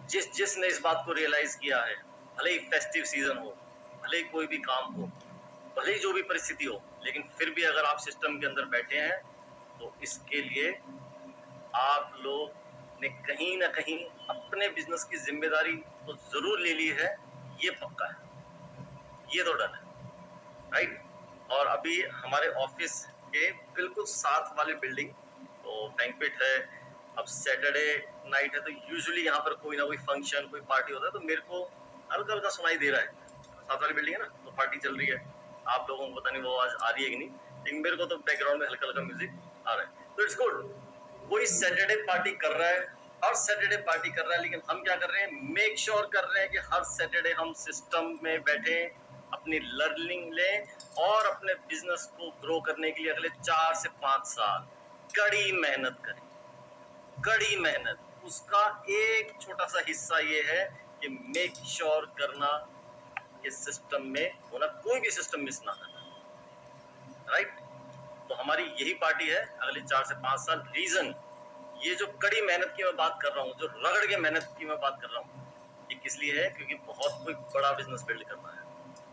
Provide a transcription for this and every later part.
जिसने इस बात को रियलाइज किया है, भले ही फेस्टिव सीजन हो, भले ही कोई भी काम हो, भले ही जो भी परिस्थिति हो, लेकिन फिर भी अगर आप सिस्टम के अंदर बैठे हैं तो इसके लिए आप लोग ने कहीं ना कहीं अपने बिजनेस की जिम्मेदारी तो जरूर ले ली है, ये पक्का है, ये तो डन है, राइट। और अभी हमारे ऑफिस के बिल्कुल साथ वाली बिल्डिंग तो बैंक्वेट है। अब सैटरडे नाइट है तो यूजुअली यहाँ पर कोई ना कोई फंक्शन, कोई पार्टी होता है, तो मेरे को हल्का हल्का सुनाई दे रहा है, साथ वाली बिल्डिंग है ना, तो पार्टी चल रही है। आप लोगों को पता नहीं वो आवाज आ रही है कि नहीं, लेकिन मेरे को तो बैकग्राउंड में हल्का हल्का म्यूजिक आ रहा है, तो इट्स गुड। कोई सैटरडे पार्टी कर रहा है, हर सैटरडे पार्टी कर रहा है, लेकिन हम क्या कर रहे हैं, मेक श्योर कर रहे हैं कि हर सैटरडे हम सिस्टम में बैठे, अपनी लर्निंग लें और अपने बिजनेस को ग्रो करने के लिए अगले 4 से 5 साल कड़ी मेहनत करें। कड़ी मेहनत, उसका एक छोटा सा हिस्सा ये है कि मेक श्योर करना कि सिस्टम में होना, कोई भी सिस्टम मिस ना करना, राइट। तो हमारी यही पार्टी है अगले 4 से 5 साल। रीजन, ये जो कड़ी मेहनत की मैं बात कर रहा हूँ, जो रगड़ के मेहनत की मैं बात कर रहा हूँ, ये किस लिए है, क्योंकि बहुत कोई बड़ा बिजनेस बिल्ड करना है,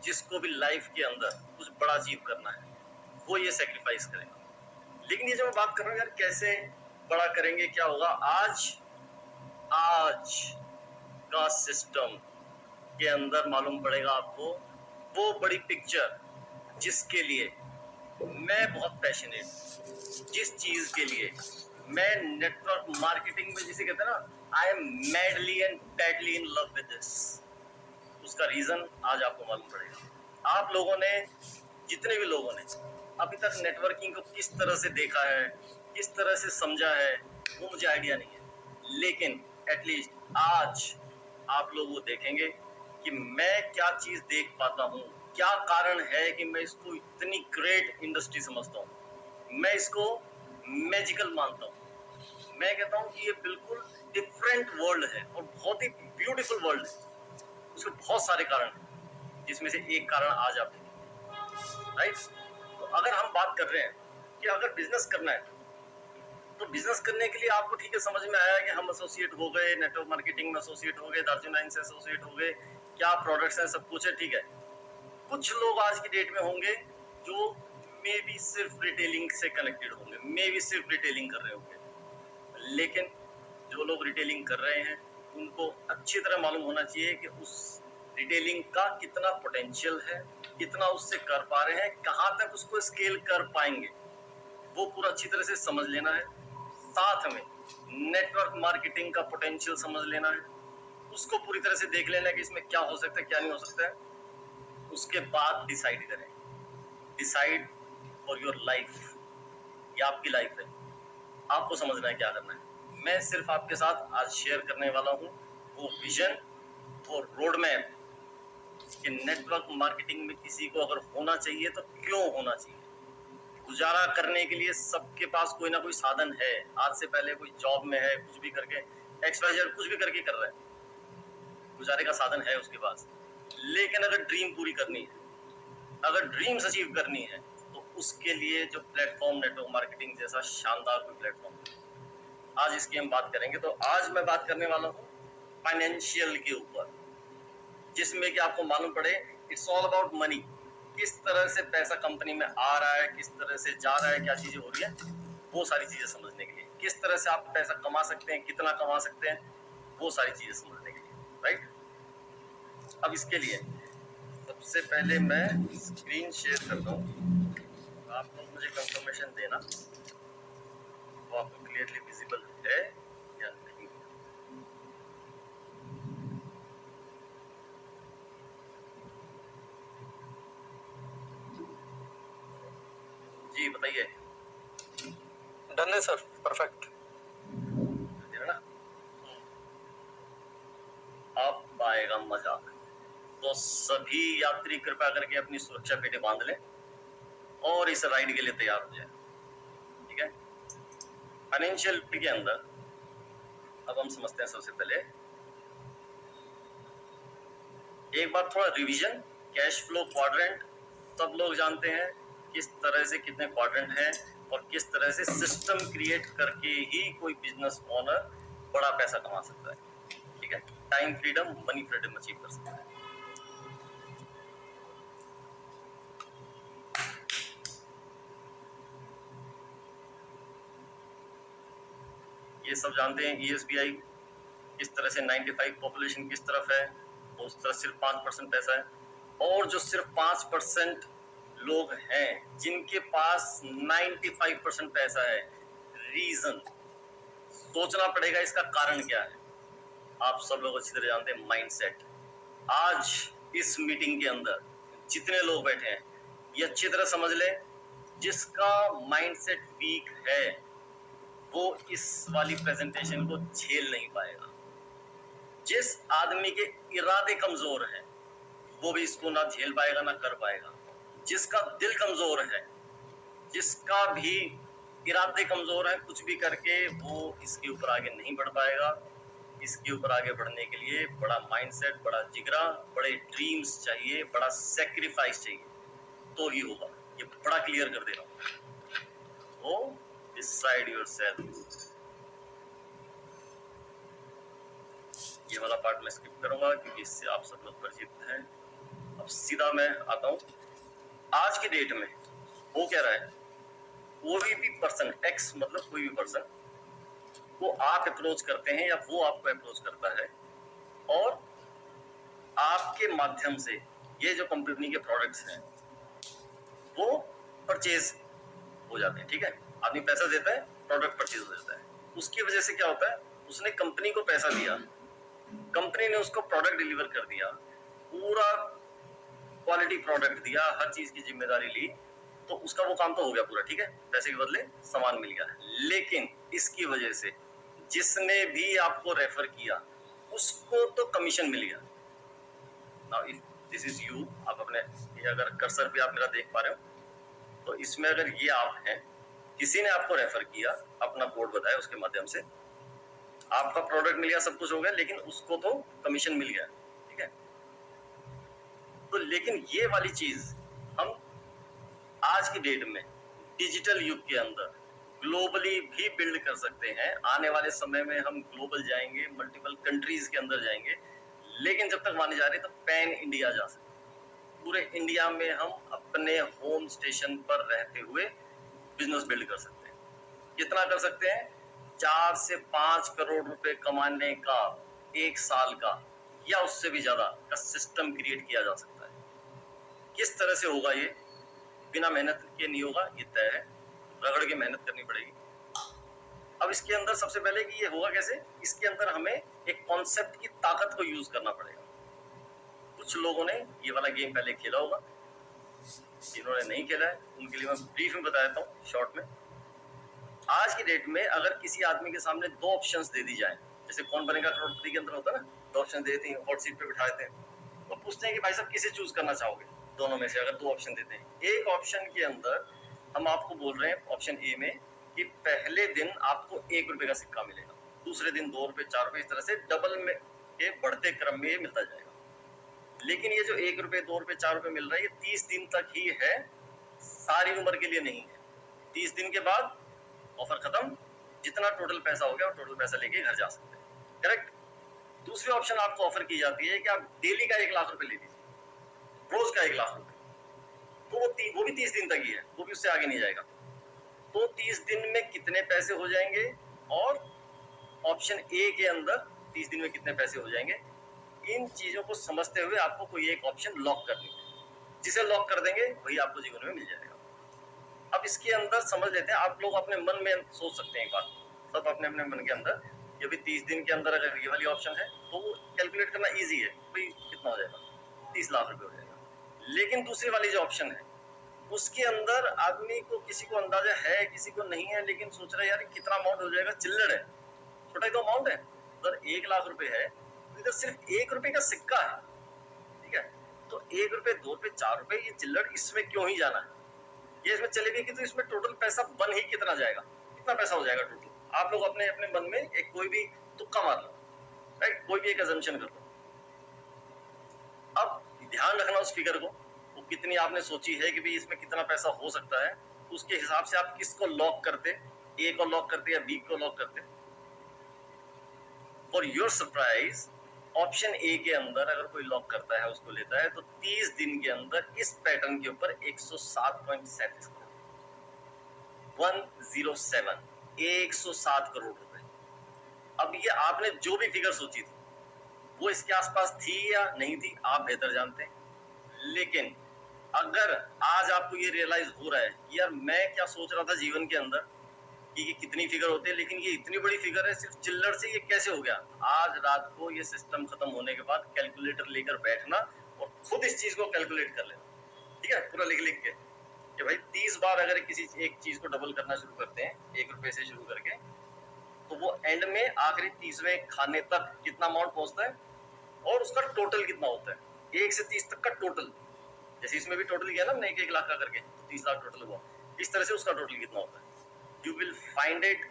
जिसको भी लाइफ के अंदर कुछ बड़ा अचीव करना है, वो ये सेक्रीफाइस करेगा। लेकिन ये जो मैं बात कर रहा हूँ यार, कैसे बड़ा करेंगे, क्या होगा, आज का सिस्टम के अंदर मालूम पड़ेगा आपको वो बड़ी पिक्चर जिसके लिए मैं बहुत पैशनेट हूँ, जिस चीज के लिए मैं नेटवर्क मार्केटिंग में, जिसे कहते हैं ना, I am madly and badly in love with this, उसका रीजन आज आपको मालूम पड़ेगा। आप लोगों ने, जितने भी लोगों ने अभी तक नेटवर्किंग को किस तरह से देखा है, किस तरह से समझा है, वो मुझे आइडिया नहीं है, लेकिन एटलीस्ट आज आप लोग वो देखेंगे कि मैं क्या चीज देख पाता हूँ, क्या कारण है कि मैं इसको इतनी ग्रेट इंडस्ट्री समझता हूँ, मैं इसको मैजिकल मानता हूँ। मैं कहता हूँ कि ये बिल्कुल डिफरेंट वर्ल्ड है और बहुत ही ब्यूटीफुल वर्ल्ड है। उसके बहुत सारे कारण हैं, जिसमें से एक कारण आज आप देखेंगे, राइट। तो अगर हम बात कर रहे हैं कि अगर बिजनेस करना है, तो बिजनेस करने के लिए आपको ठीक है समझ में आया कि हम एसोसिएट हो गए, नेटवर्क मार्केटिंग में एसोसिएट हो गए, दार्जिलिंग लाइन से एसोसिएट हो गए, क्या प्रोडक्ट्स हैं, सब कुछ है, ठीक है। कुछ लोग आज की डेट में होंगे जो मे बी सिर्फ रिटेलिंग से कनेक्टेड होंगे, मे बी सिर्फ रिटेलिंग कर रहे होंगे, लेकिन जो लोग रिटेलिंग कर रहे हैं उनको अच्छी तरह मालूम होना चाहिए कि उस रिटेलिंग का कितना पोटेंशियल है, कितना उससे कर पा रहे हैं, कहाँ तक उसको स्केल कर पाएंगे, वो पूरा अच्छी तरह से समझ लेना है। साथ में नेटवर्क मार्केटिंग का पोटेंशियल समझ लेना है, उसको पूरी तरह से देख लेना है कि इसमें क्या हो सकता है, क्या नहीं हो सकता है। उसके बाद डिसाइड करें, डिसाइड फॉर योर लाइफ, ये आपकी लाइफ है, आपको समझना है क्या करना है। मैं सिर्फ आपके साथ आज शेयर करने वाला हूँ वो विजन, वो रोड मैप कि नेटवर्क मार्केटिंग में किसी को अगर होना चाहिए तो क्यों होना चाहिए। गुजारा करने के लिए सबके पास कोई ना कोई साधन है, आज से पहले कोई जॉब में है, कुछ भी करके एक्सवाइजेड कुछ भी करके कर रहा है, गुजारे का साधन है उसके पास। लेकिन अगर ड्रीम पूरी करनी है, अगर ड्रीम्स अचीव करनी है, तो उसके लिए जो प्लेटफॉर्म नेटवर्क मार्केटिंग जैसा शानदार कोई प्लेटफॉर्म, आज इसकी हम बात करेंगे। तो आज मैं बात करने वाला हूँ फाइनेंशियल के ऊपर, जिसमें कि आपको मालूम पड़े इट्स ऑल अबाउट मनी, किस तरह से पैसा कंपनी में आ रहा है, किस तरह से जा रहा है, क्या चीजें हो रही है, वो सारी चीजें समझने के लिए, किस तरह से आप पैसा कमा सकते हैं, कितना कमा सकते हैं, वो सारी चीजें समझने के लिए, राइट। अब इसके लिए सबसे पहले मैं स्क्रीन शेयर करता हूँ, आप लोग मुझे कंफर्मेशन देना वो आपको क्लियरली विजिबल है या नहीं। जी बताइए। डन है सर, परफेक्ट है ना। अब आएगा मजा। तो सभी यात्री कृपया करके अपनी सुरक्षा पेटी बांध लें और इस राइड के लिए तैयार हो जाए, ठीक है। फाइनेंशियल के अंदर अब हम समझते हैं सबसे पहले एक बार थोड़ा रिवीजन। कैश फ्लो क्वाड्रेंट सब लोग जानते हैं किस तरह से कितने क्वाड्रेंट हैं और किस तरह से सिस्टम क्रिएट करके ही कोई बिजनेस ओनर बड़ा पैसा कमा सकता है, ठीक ठीक है, time freedom, money freedom achieve कर सकते हैं। ये सब जानते हैं ESBI किस तरह से 95 पॉपुलेशन किस तरफ है, उस तरफ सिर्फ 5% पैसा है, और जो सिर्फ 5% लोग हैं जिनके पास 95% पैसा है, रीजन सोचना पड़ेगा इसका कारण क्या है। आप सब लोग अच्छी तरह जानते हैं माइंडसेट। आज इस मीटिंग के अंदर जितने लोग बैठे हैं ये अच्छी तरह समझ लें, जिसका माइंडसेट वीक है वो इस वाली प्रेजेंटेशन को झेल नहीं पाएगा। जिस आदमी के इरादे कमजोर हैं वो भी इसको ना झेल पाएगा ना कर पाएगा। जिसका दिल कमजोर है, जिसका भी इरादे कमजोर है, कुछ भी करके वो इसके ऊपर आगे नहीं बढ़ पाएगा। इसके ऊपर आगे बढ़ने के लिए बड़ा माइंडसेट, बड़ा जिगरा, बड़े ड्रीम्स चाहिए, बड़ा सेक्रीफाइस चाहिए, तो ही होगा। ये बड़ा क्लियर कर दे रहा हूं। वो डिसाइड योरसेल्फ। ये वाला पार्ट मैं स्किप करूंगा क्योंकि इससे आप सब लोग परिचित हैं। अब सीधा मैं आता हूं। आज की डेट में वो कह रहा है कोई भी पर्सन, एक्स मतलब कोई भी पर्सन को आप अप्रोच करते हैं या वो आपको अप्रोच करता है, और आपके माध्यम से ये जो कंपनी के प्रोडक्ट्स हैं वो परचेज हो जाते हैं। ठीक है, आदमी पैसा देता है, प्रोडक्ट परचेज हो जाता है। उसकी वजह से क्या होता है, उसने कंपनी को पैसा दिया, कंपनी ने उसको प्रोडक्ट डिलीवर कर दिया, पूरा क्वालिटी प्रोडक्ट दिया, हर चीज की जिम्मेदारी ली, तो उसका वो काम तो हो गया पूरा। ठीक है, पैसे के बदले सामान मिल गया। लेकिन इसकी वजह से जिसने भी आपको रेफर किया उसको तो कमीशन मिल गया। Now if this is you, आप अपने ये अगर कर्सर पे आप मेरा देख पा रहे हो तो इसमें अगर ये आप हैं, किसी ने आपको रेफर किया, अपना कोड बताया, उसके माध्यम से आपका प्रोडक्ट मिल गया, सब कुछ हो गया, लेकिन उसको तो कमीशन मिल गया। ठीक है, तो लेकिन ये वाली चीज हम आज की डेट में डिजिटल युग के अंदर ग्लोबली भी बिल्ड कर सकते हैं। आने वाले समय में हम ग्लोबल जाएंगे, मल्टीपल कंट्रीज के अंदर जाएंगे, लेकिन जब तक माने जा रहे तो पैन इंडिया जा सकते हैं। पूरे इंडिया में हम अपने होम स्टेशन पर रहते हुए बिजनेस बिल्ड कर सकते हैं। कितना कर सकते हैं? 4 से 5 करोड़ रुपए कमाने का एक साल का या उससे भी ज्यादा का सिस्टम क्रिएट किया जा सकता है। किस तरह से होगा ये? बिना मेहनत के नहीं होगा, ये तय है, रगड़ के मेहनत करनी पड़ेगी। अब इसके अंदर सबसे पहले कि ये होगा कैसे, इसके अंदर हमें एक कॉन्सेप्ट की ताकत को यूज करना पड़ेगा। कुछ लोगों ने ये वाला गेम पहले खेला होगा, जिन्होंने नहीं खेला है उनके लिए मैं ब्रीफ में बता देता हूँ शॉर्ट में। आज की डेट में अगर किसी आदमी के सामने 2 ऑप्शंस दे दी जाए, जैसे कौन बनेगा करोड़पति के अंदर होता है ना, 2 ऑप्शन देते हैं, हॉट सीट पे बिठा देते हैं, तो पूछते हैं कि भाई साहब किसे चूज करना चाहोगे दोनों में से। अगर 2 ऑप्शन देते हैं, एक ऑप्शन के अंदर हम आपको बोल रहे हैं ऑप्शन ए में कि पहले दिन आपको 1 रुपए का सिक्का मिलेगा, दूसरे दिन 2 रुपए, 4 रुपए, इस तरह से डबल में के बढ़ते क्रम में ये मिलता जाएगा। लेकिन ये जो 1 रुपए, 2 रुपए, 4 रुपए मिल रहा है, ये 30 दिन तक ही है, सारी उम्र के लिए नहीं है। 30 दिन के बाद ऑफर खत्म, जितना टोटल पैसा हो गया वो टोटल पैसा लेके घर जा सकते हैं। करेक्ट। दूसरी ऑप्शन आपको ऑफर की जाती है कि आप डेली का 1 लाख रुपए ले लीजिए, रोज का 1 लाख रुपए, तो वो भी 30 दिन तक ही है, वो भी उससे आगे नहीं जाएगा। तो 30 दिन में कितने पैसे हो जाएंगे, और ऑप्शन ए के अंदर 30 दिन में कितने पैसे हो जाएंगे, इन चीजों को समझते हुए आपको कोई एक ऑप्शन लॉक करनी है। जिसे लॉक कर देंगे वही आपको जीवन में मिल जाएगा। अब इसके अंदर समझ लेते हैं, आप लोग अपने मन में सोच सकते हैं एक बात, सब अपने अपने मन के अंदर, ये भी 30 दिन के अंदर अगर ये वाली ऑप्शन है तो वो कैलकुलेट करना ईजी है, भाई कितना हो जाएगा, 30 लाख रुपए हो जाएगा। लेकिन दूसरी वाली जो ऑप्शन है उसके अंदर आदमी को, किसी को अंदाजा है, किसी को नहीं है, लेकिन सोच रहा है यार कितना अमाउंट हो जाएगा, चिल्लड़ है, छोटा ही तो अमाउंट है। अगर 1 लाख रुपए है तो इधर सिर्फ 1 रुपए का सिक्का है। ठीक है, तो 1 रुपए, 2 रुपए, 4 रुपए, ये चिल्लड़ इसमें क्यों ही जाना है, ये इसमें चले गई कि तो इसमें टोटल पैसा बन ही कितना जाएगा, कितना पैसा हो जाएगा टोटल। आप लोग अपने अपने मन में एक कोई भी तुक्का मार लो, राइट, कोई भी एक अजम्पशन कर लो। अब ध्यान रखना उस फिगर को, वो कितनी आपने सोची है कि भाई इसमें कितना पैसा हो सकता है, उसके हिसाब से आप किसको लॉक करते, ए को लॉक करते या बी को लॉक करते। For your surprise option A के अंदर अगर कोई लॉक करता है, उसको लेता है, तो 30 दिन के अंदर इस पैटर्न के ऊपर 107.37 करोड़ 107 107 करोड़ रुपए। अब ये आपने जो भी फिगर सोची थी वो इसके आसपास थी या नहीं थी, आप बेहतर जानते हैं। लेकिन अगर आज आपको ये रियलाइज हो रहा है कि यार मैं क्या सोच रहा था जीवन के अंदर कि ये कितनी फिगर होते हैं, लेकिन ये इतनी बड़ी फिगर है सिर्फ चिल्लर से, ये कैसे हो गया। आज रात को ये सिस्टम खत्म होने के बाद कैलकुलेटर लेकर बैठना और खुद इस चीज को कैलकुलेट कर लेना, ठीक है, पूरा लिख लिख के कि भाई 30 बार अगर किसी एक चीज को डबल करना शुरू करते हैं 1 रुपए से शुरू करके, तो वो एंड में आखिरी 30वें खाने तक कितना अमाउंट पहुंचता है और उसका टोटल कितना होता है 1 से 30 तक का टोटल। जैसे इसमें भी टोटल किया ना हमने 1 लाख का करके, तो 30 लाख टोटल हुआ। इस तरह से उसका टोटल कितना होता है, you will find it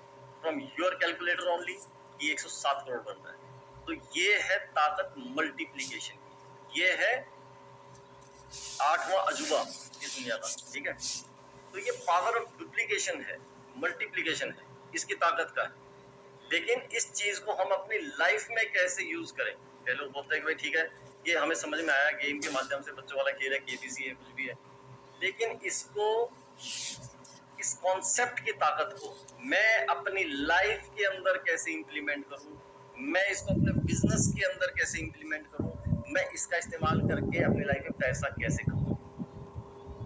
from your calculator only कि 107 करोड़ बन रहा है। तो ये है ताकत मल्टीप्लिकेशन की, ये है 8वां अजूबा इस दुनिया का, ठीक है। तो ये पावर ऑफ डुप्लीकेशन है, मल्टीप्लिकेशन है, इसकी ताकत का है। लेकिन इस चीज को हम अपनी लाइफ में कैसे यूज करें। कई लोग बोलते हैं कि भाई ठीक है ये हमें समझ में आया, गेम के माध्यम से बच्चों वाला खेल है, केबीसी है, कुछ भी है, लेकिन इसको, इस कॉन्सेप्ट की ताकत को मैं अपनी लाइफ के अंदर कैसे इंप्लीमेंट करूं, मैं इसको अपने बिजनेस के अंदर कैसे इंप्लीमेंट करूं, मैं इसका इस्तेमाल करके अपनी लाइफ में पैसा कैसे कमाऊं,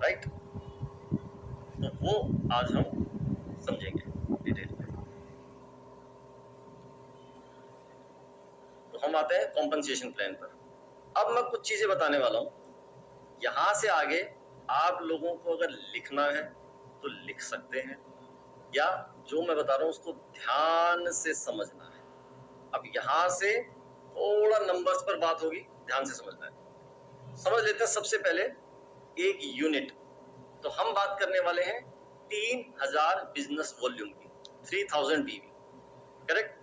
राइट। तो वो आज हम समझेंगे डिटेल में। तो हम आते हैं कॉम्पनसेशन प्लान पर। अब मैं कुछ चीजें बताने वाला हूं, यहां से आगे आप लोगों को अगर लिखना है तो लिख सकते हैं, या जो मैं बता रहा हूं उसको ध्यान से समझना है। अब यहां से थोड़ा नंबर्स पर बात होगी, ध्यान से समझना है। समझ लेते हैं सबसे पहले एक यूनिट। तो हम बात करने वाले हैं 3000 बिजनेस वॉल्यूम की, 3000 बीवी, करेक्ट।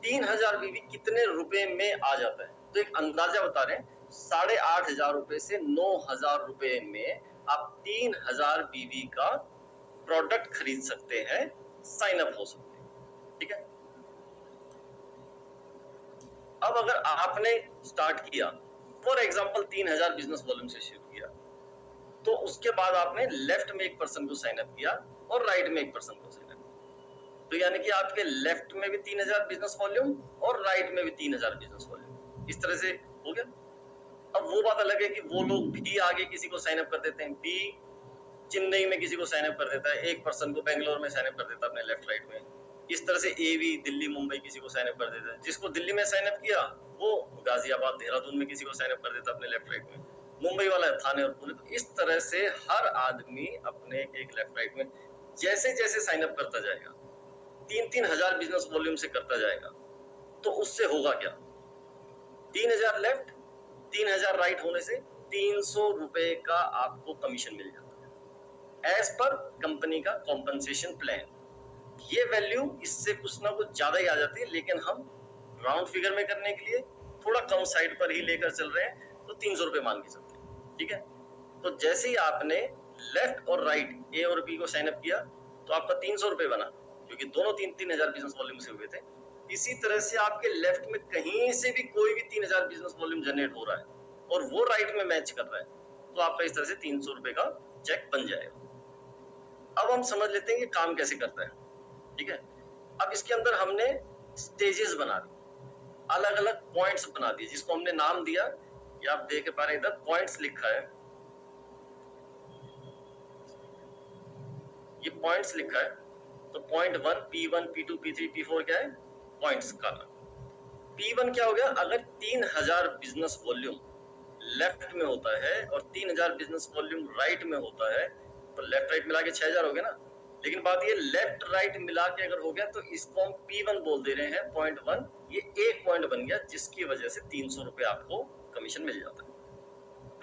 3000 बीवी कितने रुपए में आ जाता है, तो एक अंदाजा बता रहे हैं, 8,500 रुपए से 9,000 रुपए में आप 3000 बीवी का प्रोडक्ट खरीद सकते हैं, साइन अप हो सकते हैं, ठीक है। अब अगर आपने स्टार्ट किया, फॉर एग्जांपल 3000 बिजनेस वॉल्यूम से शुरू किया, तो उसके बाद आपने लेफ्ट में एक पर्सन को साइन अप किया और राइट में एक पर्सन को साइन अप किया, तो यानी कि आपके लेफ्ट में भी 3000 बिजनेस वॉल्यूम और राइट में भी 3000 बिजनेस वॉल्यूम, इस तरह से हो गया। अब वो बात अलग है कि वो लोग भी आगे किसी को साइन अप कर देते हैं, बी चेन्नई में किसी को साइन अप कर देता है, एक पर्सन को बेंगलोर में साइन अप कर देता है अपने लेफ्ट राइट में, इस तरह से ए भी दिल्ली मुंबई किसी को साइन अप कर देता है, जिसको दिल्ली में साइन अप किया वो गाजियाबाद देहरादून में किसी को साइन अप कर देता है अपने लेफ्ट राइट में, मुंबई वाला है थाने और पुणे। तो इस तरह से हर आदमी अपने एक लेफ्ट राइट में जैसे जैसे साइन अप करता जाएगा, 3,000 बिजनेस वॉल्यूम से करता जाएगा, तो उससे होगा क्या, 3000 लेफ्ट 3000 राइट होने से 300 रुपए का आपको कमीशन मिल जाता है एज पर कंपनी का कॉम्पनसेशन प्लान। ये वैल्यू इससे कुछ ना कुछ ज्यादा ही आ जाती है, लेकिन हम राउंड फिगर में करने के लिए थोड़ा कम साइड पर ही लेकर चल रहे हैं, तो 300 रुपए मान के चलते हैं, ठीक है। तो जैसे ही आपने लेफ्ट और राइट ए और बी को साइन अप किया, तो आपका 300 रुपए बना, क्योंकि दोनों 3,000 बिजनेस वॉल्यूम से हुए थे। इसी तरह से आपके लेफ्ट में कहीं से भी कोई भी 3000 बिजनेस वॉल्यूम जनरेट हो रहा है और वो राइट में मैच कर रहा है, तो आपका इस तरह से 300 रुपए का चेक बन जाएगा। अब हम समझ लेते हैं कि काम कैसे करता है, ठीक है। अब इसके अंदर हमने स्टेजेस बना दी, अलग अलग पॉइंट्स बना दिए, जिसको हमने नाम दिया, ये आप देख पा रहे हैं, इधर पॉइंट्स लिखा है, ये पॉइंट्स लिखा है। तो point 1, P1, P2, P3, P4 क्या है, पॉइंट्स का नाम। P1 क्या हो गया, अगर 3000 बिजनेस वॉल्यूम लेफ्ट में होता है और 3000 बिजनेस वॉल्यूम राइट में होता है, तो लेफ्ट राइट मिला के 6000 हो गया ना। लेकिन बात ये लेफ्ट राइट मिला के अगर हो गया, तो इसको हम P1 बोल दे रहे हैं, पॉइंट 1, ये एक पॉइंट बन गया, जिसकी वजह से 300 रुपए आपको कमीशन मिल जाता है,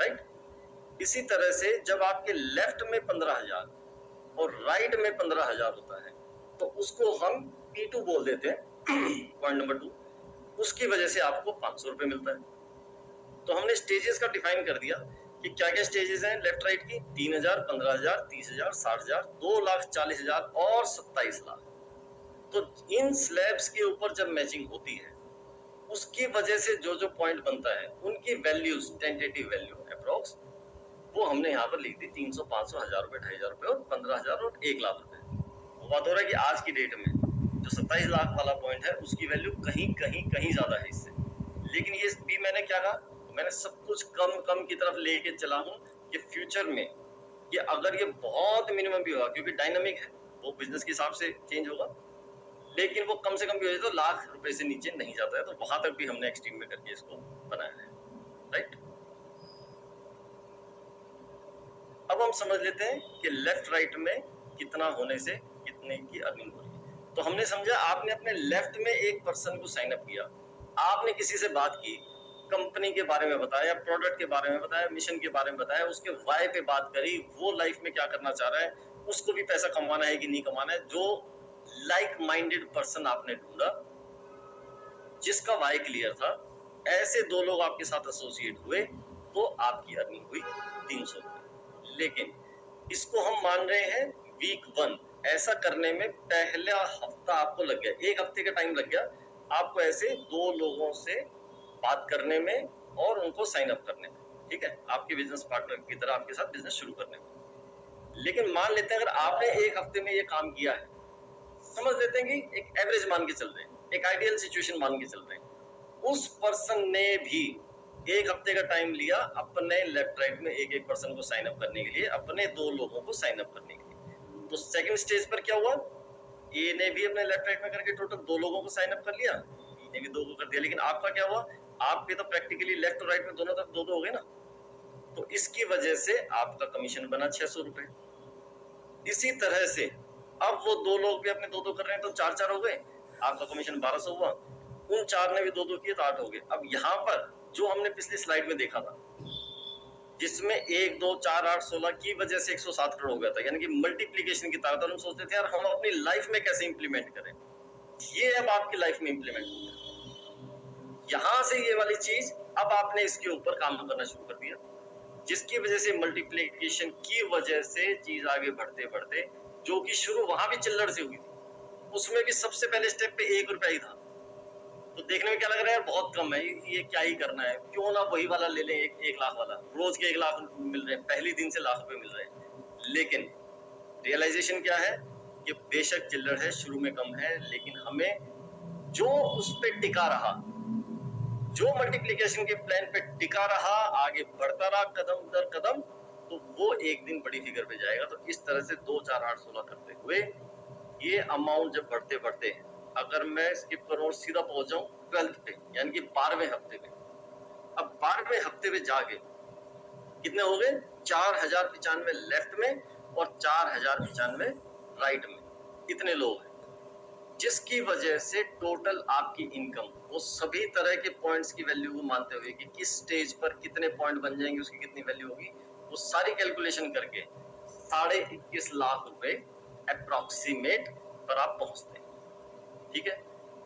राइट। इसी तरह से जब आपके लेफ्ट में 15,000 और राइट में 15,000 होता है, तो उसको हम P2 बोल देते हैं, पॉइंट नंबर 2, उसकी वजह से आपको 500 रुपए मिलता है। तो हमने स्टेजेस का डिफाइन कर दिया कि क्या क्या स्टेजेस हैं लेफ्ट राइट की, 3,000, 15,000, 30,000, 60,000, 2,40,000 और 27 लाख। तो इन स्लैब्स के ऊपर जब मैचिंग होती है, उसकी वजह से जो जो पॉइंट बनता है उनकी वैल्यूज, टेंटेटिव वैल्यू अप्रोक्स, वो हमने यहाँ पर लिख दी 300, 500, 1000 रुपए, 2500 रुपए और 15,000 और 1 लाख रुपए। वो बात हो रहा है कि आज की डेट में जो 27 लाख वाला पॉइंट है उसकी वैल्यू कहीं कहीं कहीं ज्यादा है इससे। लेकिन ये भी मैंने क्या कहा, मैंने सब कुछ कम कम की तरफ लेके चला हूँ कि फ्यूचर में ये अगर ये बहुत मिनिमम भी होगा, क्योंकि डायनामिक है, वो बिजनेस के हिसाब से चेंज होगा, लेकिन वो कम से कम भी हो जाए तो लाख रुपए से नीचे नहीं जाता है। तो वहां तक भी हमने एक्सट्रीम में करके इसको बनाया है, राइट। अब हम समझ लेते हैं कि लेफ्ट राइट में कितना होने से कितने की अर्निंग हो रही है। तो हमने समझा, आपने अपने लेफ्ट में एक पर्सन को साइन अप किया, आपने किसी से बात की, कंपनी के बारे में बताया, प्रोडक्ट के बारे में बताया, मिशन के बारे में बताया, उसके वाई पे बात करी, वो लाइफ में क्या करना चाह रहा है, उसको भी पैसा कमाना है कि नहीं कमाना है। जो लाइक माइंडेड पर्सन आपने ढूंढा जिसका वाई क्लियर था, ऐसे 2 लोग आपके साथ एसोसिएट हुए तो आपकी अर्निंग हुई 300 रुपए। लेकिन इसको हम मान रहे हैं वीक 1। ऐसा करने में पहला हफ्ता आपको लग गया, 1 हफ्ते का टाइम लग गया आपको ऐसे 2 लोगों से बात करने में और उनको साइन अप करने में, ठीक है, आपके बिजनेस पार्टनर की तरह आपके साथ बिजनेस शुरू करने में। लेकिन मान लेते हैं अगर आपने 1 हफ्ते में ये काम किया है, समझ लेते हैं कि एक एवरेज मान के चल रहे हैं, एक आइडियल सिचुएशन मान के चल रहे हैं, उस पर्सन ने भी 1 हफ्ते का टाइम लिया अपने लेफ्ट राइट में एक एक पर्सन को साइन अप करने के लिए, अपने 2 लोगों को साइन अप करने के लिए। तो सेकंड स्टेज पर क्या हुआ, ए ने भी अपने लेफ्ट राइट में करके टोटल 2 लोगों को साइन अप कर लिया, बी ने भी 2 को कर दिया। लेकिन आपका क्या हुआ, आपके तो प्रैक्टिकली लेफ्ट और राइट में दोनों तरफ 2-2 हो गए ना, तो इसकी वजह से आपका कमीशन बना 600 रुपए। इसी तरह से अब वो 2 लोग भी अपने 2-2 कर रहे हैं तो 4-4 हो गए, आपका कमीशन 1200 हुआ, उन 4 ने भी 2-2 किए तो 8 हो गए। अब यहाँ पर जो हमने पिछली स्लाइड में देखा था, जिसमें 1, 2, 4, 8, 16 की वजह से 107 करोड़ हो गया था, यानी कि मल्टीप्लीकेशन की ताकत, हम सोचते थे यार हम अपनी लाइफ में कैसे इंप्लीमेंट करें, ये अब आपकी लाइफ में इंप्लीमेंट हो गया। यहाँ से ये वाली चीज अब आपने इसके ऊपर काम करना शुरू कर दिया, जिसकी वजह से मल्टीप्लीकेशन की वजह से चीज आगे बढ़ते बढ़ते, जो कि शुरू वहां भी चिल्लड़ से हुई थी, उसमें भी सबसे पहले स्टेप पे 1 रुपया ही था। तो देखने में क्या लग रहा है, बहुत कम है, ये क्या ही करना है, क्यों ना वही वाला ले लें, 1 लाख वाला, रोज के 1 लाख मिल रहे हैं, पहली दिन से लाख रुपए मिल रहे हैं। लेकिन रियलाइजेशन क्या है, ये बेशक चिल्लड़ है, शुरू में कम है, लेकिन हमें जो उस पे टिका रहा, जो मल्टीप्लिकेशन के प्लान पे टिका रहा, आगे बढ़ता रहा कदम दर कदम, तो वो एक दिन बड़ी फिगर पे जाएगा। तो इस तरह से 2, 4, 8, 16 करते हुए ये अमाउंट जब बढ़ते बढ़ते, अगर मैं स्किप करूं और सीधा पहुंच जाऊं 12th पे, यानी कि 12वें हफ्ते में, अब 12वें हफ्ते में जाके कितने हो गए, 4095 लेफ्ट में और 4095 राइट में, इतने लोग हैं, जिसकी वजह से टोटल आपकी इनकम, वो सभी तरह के पॉइंट्स की वैल्यू को मानते हुए कि किस स्टेज पर कितने पॉइंट बन जाएंगे, उसकी कितनी वैल्यू होगी, वो सारी कैलकुलेशन करके 21.5 लाख रुपए अप्रोक्सीमेट पर आप पहुंचते हैं, ठीक है।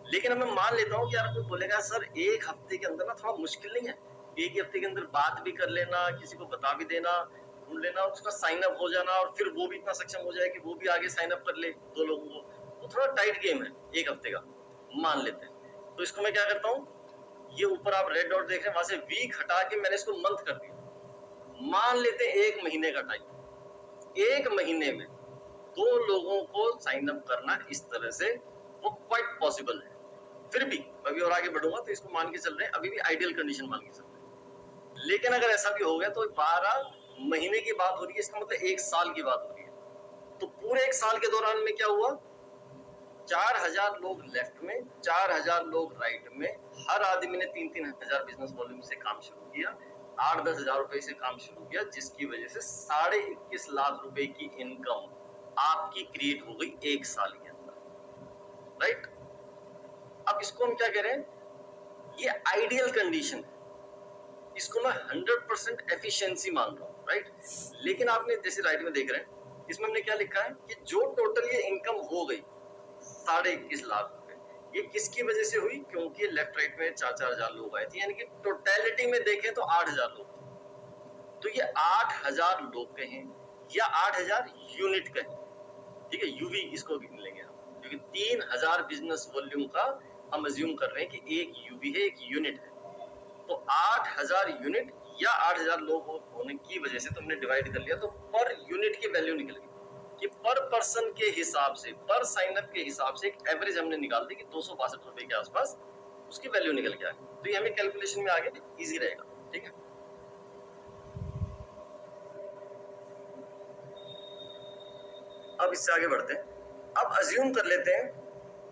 लेकिन अब मैं मान लेता हूँ कि यार कोई बोलेगा सर 1 हफ्ते के अंदर ना थोड़ा मुश्किल नहीं है, 1 हफ्ते के अंदर बात भी कर लेना, किसी को बता भी देना, ढूंढ लेना, उसका साइन अप हो जाना, और फिर वो भी इतना सक्षम हो जाए कि वो भी आगे साइन अप कर ले 2 लोगों को, तो थोड़ा टाइट गेम है 1 हफ्ते का, मान लेते हैं। तो इसको मैं क्या करता हूँ, ये ऊपर आप रेड डॉट देख रहे हैं, वहां से वीक हटा के मैंने इसको मंथ कर दिया, मान लेते हैं 1 महीने का टाइम, 1 महीने में 2 लोगों को साइन अप करना, इस तरह से वो क्वाइट पॉसिबल है। फिर भी अभी और आगे बढ़ूंगा तो इसको मान के चल रहे हैं, अभी भी आइडियल कंडीशन मान के चल रहे हैं। लेकिन अगर ऐसा भी हो गया तो 12 महीने की बात हो रही है, इसका मतलब 1 साल की बात हो रही है। तो पूरे 1 साल के दौरान में क्या हुआ, 4000 लोग लेफ्ट में, 4000 लोग राइट में, हर आदमी ने 3-3 हजार बिजनेस वॉल्यूम से काम शुरू किया, 8-10 हजार रुपए से काम शुरू किया, जिसकी वजह से 21.5 लाख रुपए की इनकम आपकी क्रिएट हो गई 1 साल के अंदर, राइट। अब इसको हम क्या कह रहे हैं, ये आइडियल कंडीशन है, इसको मैं 100% एफिशिएंसी मान रहा हूँ, राइट। लेकिन आपने जैसे राइट में देख रहे हैं, इसमें हमने क्या लिखा है कि जो टोटल ये इनकम हो गई 21.5 लाख रुपए, ये किसकी वजह से हुई, क्योंकि लेफ्ट राइट में 4-4 हजार लोग आए थे, यानी कि टोटलिटी में देखें तो 8,000 लोग थे। तो ये 8,000 लोग कहें या 8,000 यूनिट कहें, ठीक है, यूवी इसको गिन लेंगे हम, क्योंकि 3,000 बिजनेस वॉल्यूम का हम अज्यूम कर रहे हैं कि एक यूवी है, एक यूनिट है, तो 8000 यूनिट या 8000 लोग होने की वजह से तुमने डिवाइड कर लिया, तो पर यूनिट की वैल्यू निकल गई कि पर पर्सन के हिसाब से, पर साइन अप के हिसाब से एक एवरेज हमने निकाल दी कि 262 रुपए के आसपास उसकी वैल्यू निकल के आ गई। तो ये हमें कैलकुलेशन में आगे इजी रहेगा। ठीक है, अब इससे आगे बढ़ते हैं। अब अज्यूम कर लेते हैं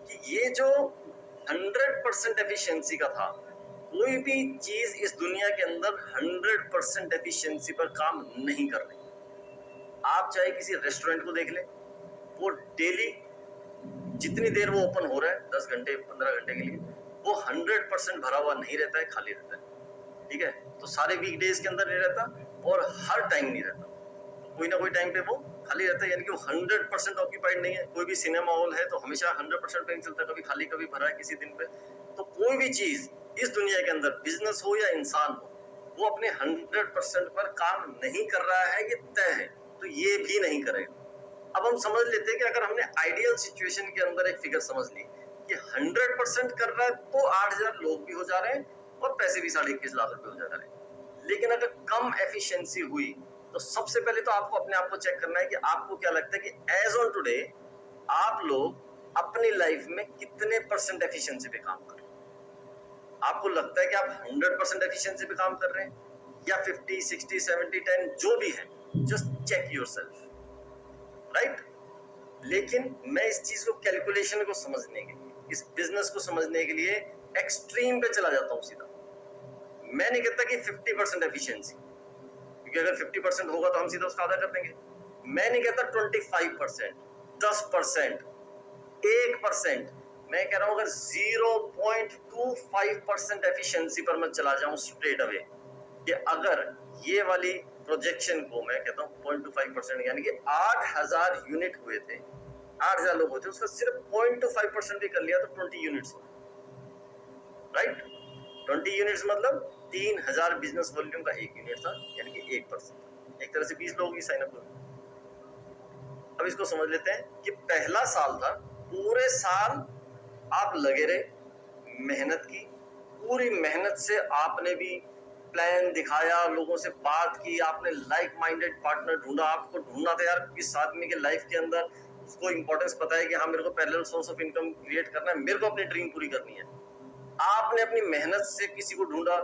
कि ये जो 100% एफिशिएंसी का था, कोई भी चीज इस दुनिया के अंदर 100% एफिशिएंसी पर काम नहीं कर रही। आप चाहे किसी रेस्टोरेंट को देख लें, वो डेली जितनी देर वो ओपन हो रहा है, 10 घंटे 15 घंटे के लिए, वो 100% भरा हुआ नहीं रहता है, खाली रहता है। ठीक है, तो सारे वीकडेज के अंदर नहीं रहता और हर टाइम नहीं रहता, कोई ना कोई टाइम पे वो खाली रहता है, यानी कि वो 100% ऑक्यूपाइड नहीं है। कोई भी सिनेमा हॉल है तो हमेशा 100% पे नहीं चलता, कभी खाली कभी भरा है किसी दिन पे। तो कोई भी चीज इस दुनिया के अंदर, बिजनेस हो या इंसान हो, वो अपने 100% पर काम नहीं कर रहा है, ये तय है, तो ये भी नहीं करेगा। अब हम समझ लेते हैं कि अगर हमने आइडियल सिचुएशन के अंदर एक फिगर समझ ली कि 100% कर रहा है तो 8000 लोग भी हो जा रहे हैं और पैसे भी 21.5 लाख रुपए हो जा रहे हैं। लेकिन अगर कम एफिशिएंसी हुई तो सबसे पहले तो आपको अपने आप को चेक करना है कि आपको क्या लगता है कि एज ऑन टुडे आप लोग अपनी लाइफ में कितने परसेंट एफिशिएंसी पे काम कर रहे हैं। आपको लगता है कि आप 100% एफिशिएंसी पे काम कर रहे हैं या 50, 60, 70, 10 जो भी है, जस्ट चेक योरसेल्फ, राइट। लेकिन मैं इस चीज को, कैलकुलेशन को समझने के लिए, इस बिजनेस को समझने के लिए एक्सट्रीम पे चला जाता हूं सीधा। मैं नहीं कहता कि 50% एफिशिएंसी, क्योंकि अगर 50% होगा तो हम सीधा उसका आधा कर देंगे। मैं नहीं कहता 25%, 10%, 1%। मैं कह रहा हूं अगर 0.25% एफिशिएंसी पर मैं चला जाऊं स्ट्रेट अवे, कि अगर ये वाली प्रोजेक्शन को मैं कहता हूं 0.25%, यानी कि 8000 यूनिट हुए थे, 8000 लोग होते, उसका सिर्फ 0.25% भी कर लिया तो 20 यूनिट्स, राइट। 20 यूनिट्स मतलब 3000 बिजनेस वॉल्यूम का एक यूनिट था, यानी कि 1%। एक तरह से 20 लोग ही साइन अप हुए। अब इसको समझ लेते हैं कि पहला साल था, पूरे साल आप लगे रहे, मेहनत की, पूरी मेहनत से आपने भी प्लान दिखाया, लोगों से बात की, आपने लाइक माइंडेड पार्टनर ढूंढा। आपको ढूंढना था यार इस आदमी के लाइफ के अंदर उसको इंपॉर्टेंस पता है कि हाँ मेरे को parallel source of income create करना है, मेरे को अपनी ड्रीम पूरी करनी है। आपने अपनी मेहनत से किसी को ढूंढा,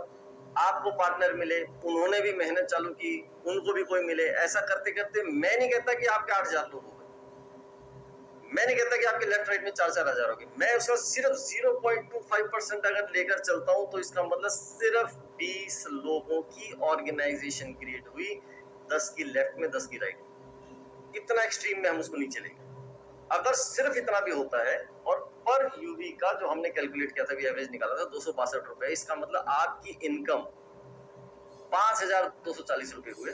आपको पार्टनर मिले, उन्होंने भी मेहनत चालू की, उनको भी कोई मिले। ऐसा करते करते मैं नहीं कहता कि आपके 8000 लोग हो गए, मैं नहीं कहता कि आपके लेफ्ट राइट में 4-4 हजार हो गए। मैं उसका सिर्फ 0.25% अगर लेकर चलता हूं तो इसका मतलब सिर्फ 20 लोगों की ऑर्गेनाइजेशन क्रिएट हुई, 10 की लेफ्ट में, 10 की राइट में। इतना एक्सट्रीम में हम उसको नहीं चलेंगे। अगर सिर्फ इतना भी होता है, और पर यूवी का जो हमने कैलकुलेट किया था, एवरेज निकाला था 262 रुपए, इसका मतलब आपकी इनकम 5240 रुपए हुए,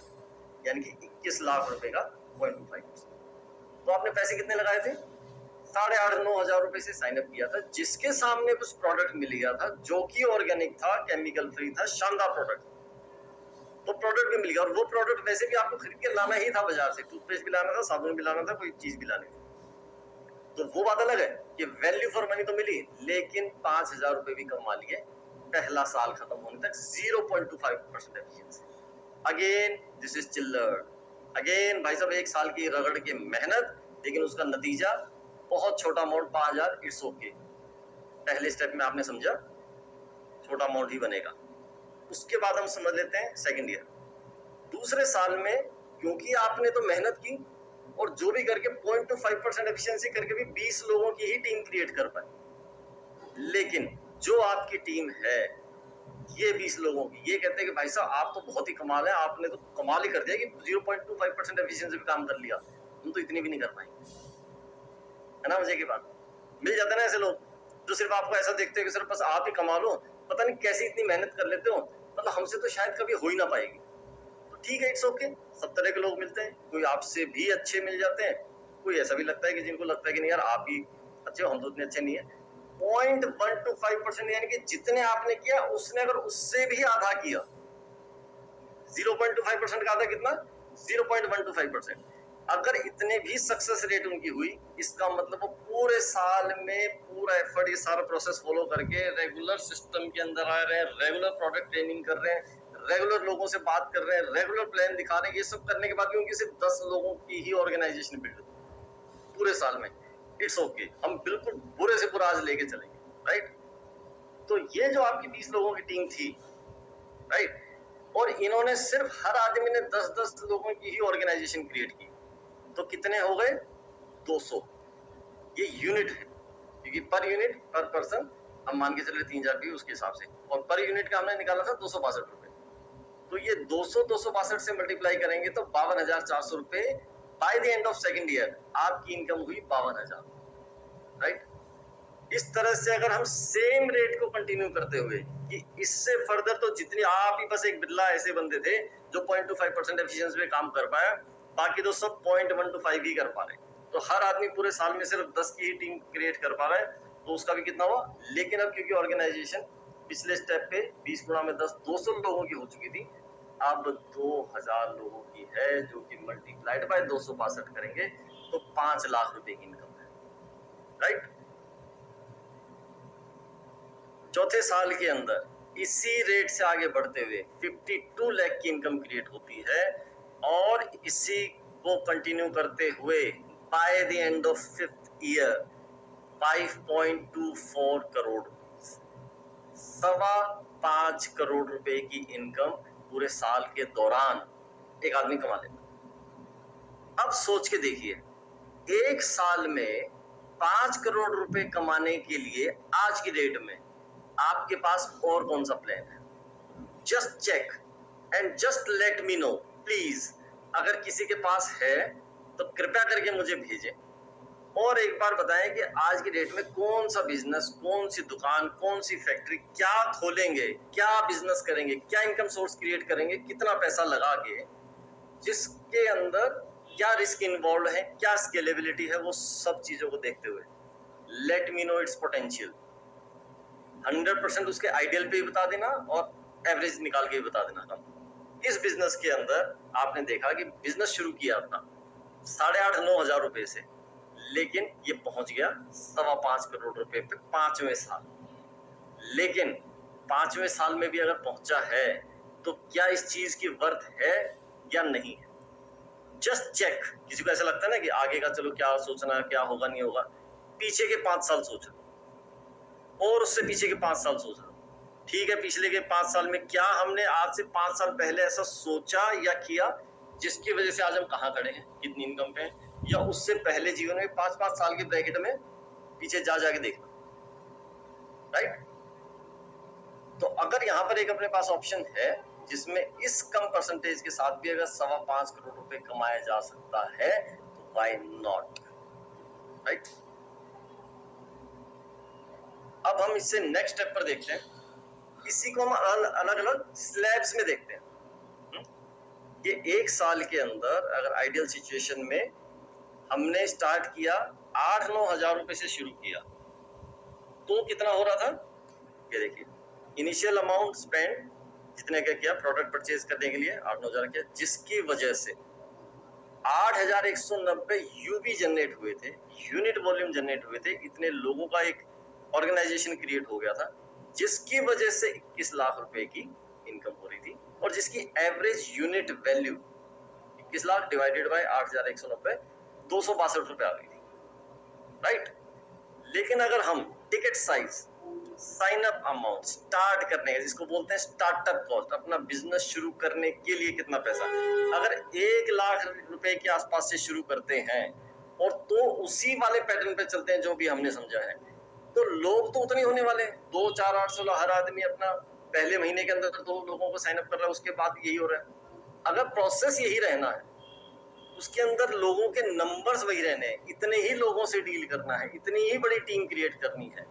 यानी कि 21 लाख रुपए का 0.25%। तो आपने पैसे कितने लगाए थे? 8,500-9 हजार रुपए से साइन अप किया था, जिसके सामने कुछ प्रोडक्ट मिल गया था जो कि ऑर्गेनिक था, केमिकल फ्री था, शानदार प्रोडक्ट। तो प्रोडक्ट भी मिल गया, और वो प्रोडक्ट वैसे भी आपको खरीद के लाना ही था बाजार से, टूथपेस्ट भी लाना था, साबुन भी लाना था, कोई चीज भी लानी थी। तो वो बात अलग है कि वैल्यू फॉर मनी तो मिली, लेकिन 5000 रुपए भी कमा लिए पहला साल खत्म होने तक, 0.25% एफिशिएंसी। अगेन दिस इज चिल्लर। अगेन भाई साहब, एक साल की रगड़ के मेहनत, लेकिन उसका नतीजा बहुत छोटा अमाउंट, 5000, इट्स ओके। पहले स्टेप में आपने समझा छोटा अमाउंट ही बनेगा। उसके बाद हम समझ लेते हैं सेकंड ईयर। दूसरे साल में क्योंकि आपने तो मेहनत की और जो भी करके 0.25% एफिशिएंसी करके भी 20 लोगों की ही टीम क्रिएट कर पाए, लेकिन जो आपकी टीम है ये 20 लोगों की, ये कहते हैं कि भाई साहब आप तो बहुत ही कमाल है, आपने तो कमाल ही कर दिया कि 0.25% एफिशिएंसी पे काम कर लिया, हम तो इतनी भी नहीं कर पाएंगे। है ना मजे की बात? मिल जाते ना ऐसे लोग जो सिर्फ आपको ऐसा देखते हैं कि सिर्फ बस आप ही कमा लो, पता नहीं कैसी इतनी मेहनत कर लेते हो, मतलब हमसे तो शायद कभी हो ही ना पाएगी। तो ठीक है, इट्स ओके। सब तरह के लोग मिलते हैं, कोई आपसे भी अच्छे मिल जाते हैं, कोई ऐसा भी लगता है कि जिनको लगता है कि नहीं यार आप ही अच्छे हो, हम तो उतने अच्छे नहीं है। 0.125% यानी कि जितने आपने किया उसने अगर उससे भी आधा किया, 0.25% का आधा कितना? 0.125%। अगर इतने भी सक्सेस रेट उनकी हुई, इसका मतलब वो पूरे साल में पूरा एफर्ट, ये सारा प्रोसेस फॉलो करके रेगुलर सिस्टम के अंदर आ रहे हैं, रेगुलर प्रोडक्ट ट्रेनिंग कर रहे हैं, रेगुलर लोगों से बात कर रहे हैं, रेगुलर प्लान दिखा रहे हैं। ये सब करने के बाद भी उनकी सिर्फ 10 लोगों की ही ऑर्गेनाइजेशन बिल्ड हुई पूरे साल में। इट्स ओके, हम बिल्कुल बुरे से बुरा आज लेके चलेंगे, राइट। तो ये जो आपकी 20 लोगों की टीम थी, राइट, और इन्होंने सिर्फ हर आदमी ने 10-10 लोगों की ही ऑर्गेनाइजेशन क्रिएट की, तो कितने हो गए? 200। ये यूनिट है, क्योंकि पर यूनिट पर पर्सन हम मान के चल रहे 3000 भी उसके हिसाब से, और पर यूनिट का हमने निकाला था 262 रुपए। तो ये 262 से मल्टीप्लाई करेंगे तो 52,400 रुपए by the end of second year आपकी इनकम हुई 52,000, राइट। इस तरह से अगर हम सेम रेट को कंटिन्यू करते हुए, कि इससे फर्दर तो जितनी आप ही बस एक बिल्ला ऐसे बंदे थे जो 0.25% एफिशिएंसी में काम कर पाया, बाकी तो सब 0.125 ही कर पा रहे, तो हर आदमी पूरे साल में सिर्फ 10 की ही टीम क्रिएट कर पा रहा है, तो उसका भी कितना हुआ। लेकिन अब क्योंकि ऑर्गेनाइजेशन पिछले स्टेप पे 20 गुणा में 10 200 लोगों की हो चुकी थी, अब 2000 लोगों की है, जो कि मल्टीप्लाइड बाय 262 करेंगे तो 5 लाख रुपए की इनकम है, राइट। चौथे साल के अंदर इसी रेट से आगे बढ़ते हुए 52 लाख की इनकम क्रिएट होती है, और इसी को कंटिन्यू करते हुए by the end of 5th year 5.24 crore, 5.25 crore रुपए की इनकम पूरे साल के दौरान एक आदमी कमा लेता। अब सोच के देखिए, एक साल में 5 करोड़ रुपए कमाने के लिए आज की डेट में आपके पास और कौन सा प्लान है? Just check and just let me know please. अगर किसी के पास है तो कृपया करके मुझे भेजें, और एक बार बताएं कि आज की डेट में कौन सा बिजनेस, कौन सी दुकान, कौन सी फैक्ट्री, क्या खोलेंगे, क्या बिजनेस करेंगे, क्या इनकम सोर्स क्रिएट करेंगे, कितना पैसा लगा के, जिसके अंदर क्या रिस्क इन्वॉल्व है, क्या स्केलेबिलिटी है, वो सब चीजों को देखते हुए late me no it's potential. 100% उसके आइडियल पे भी बता देना और एवरेज निकाल के भी बता देना। हम इस बिजनेस के अंदर आपने देखा कि बिजनेस शुरू किया अपना 8,500-9 हजार रुपए से, लेकिन ये पहुंच गया 5.25 करोड़ रुपए पे 5वें साल। लेकिन 5वें साल में भी अगर पहुंचा है तो क्या इस चीज की वर्थ है या नहीं है? Just check. किसी को ऐसा लगता है ना कि आगे का चलो क्या सोचना, क्या होगा नहीं होगा, पीछे के 5 साल सोच लो और उससे पीछे के 5 साल सोच लो। ठीक है, पिछले के 5 साल में क्या हमने आज से 5 साल पहले ऐसा सोचा या किया जिसकी वजह से आज हम कहाँ खड़े हैं, कितनी इनकम पे हैं, या उससे पहले जीवन में 5-5 साल के ब्रैकेट में पीछे जाके देखना, राइट। तो अगर यहाँ पर एक अपने पास ऑप्शन है जिसमें इस कम परसेंटेज के साथ भी अगर 5.25 करोड़ रुपए कमाया जा सकता है तो व्हाई नॉट, राइट। अब हम इससे नेक्स्ट स्टेप पर देखते हैं, इसी को हम अलग अलग स्लैब्स में देखते हैं। ये एक साल के अंदर अगर आइडियल सिचुएशन में हमने स्टार्ट किया 8-9 हजार रुपए से शुरू किया तो कितना हो रहा था, ये देखिए इनिशियल अमाउंट स्पेंड जितने का किया प्रोडक्ट परचेज करने के लिए 8-9 हजार किया, जिसकी वजह से 8,190 यूबी जनरेट हुए थे, यूनिट वॉल्यूम जनरेट हुए थे, इतने लोगों का एक ऑर्गेनाइजेशन क्रिएट हो गया था, जिसकी वजह से 21 लाख रुपए की इनकम हो रही थी, और जिसकी average unit value 21 lakh divided by 8,190 262 रुपए आ गई थी, राइट। लेकिन अगर हम ticket size, sign up amount, start करने का जिसको बोलते हैं स्टार्टअप कॉस्ट, अपना बिजनेस शुरू करने के लिए कितना पैसा, अगर 1 लाख रुपए के आसपास से शुरू करते हैं और तो उसी वाले पैटर्न पे चलते हैं जो भी हमने समझा है, तो लोग तो उतने होने वाले हैं, 2, 4, 8, 16 हर आदमी अपना पहले महीने के अंदर 2 लोगों को साइन अप कर रहा है, उसके बाद यही हो रहा है। अगर प्रोसेस यही रहना है, उसके अंदर लोगों के नंबर्स वही रहने हैं, इतने ही लोगों से डील करना है, इतनी ही बड़ी टीम क्रिएट करनी है,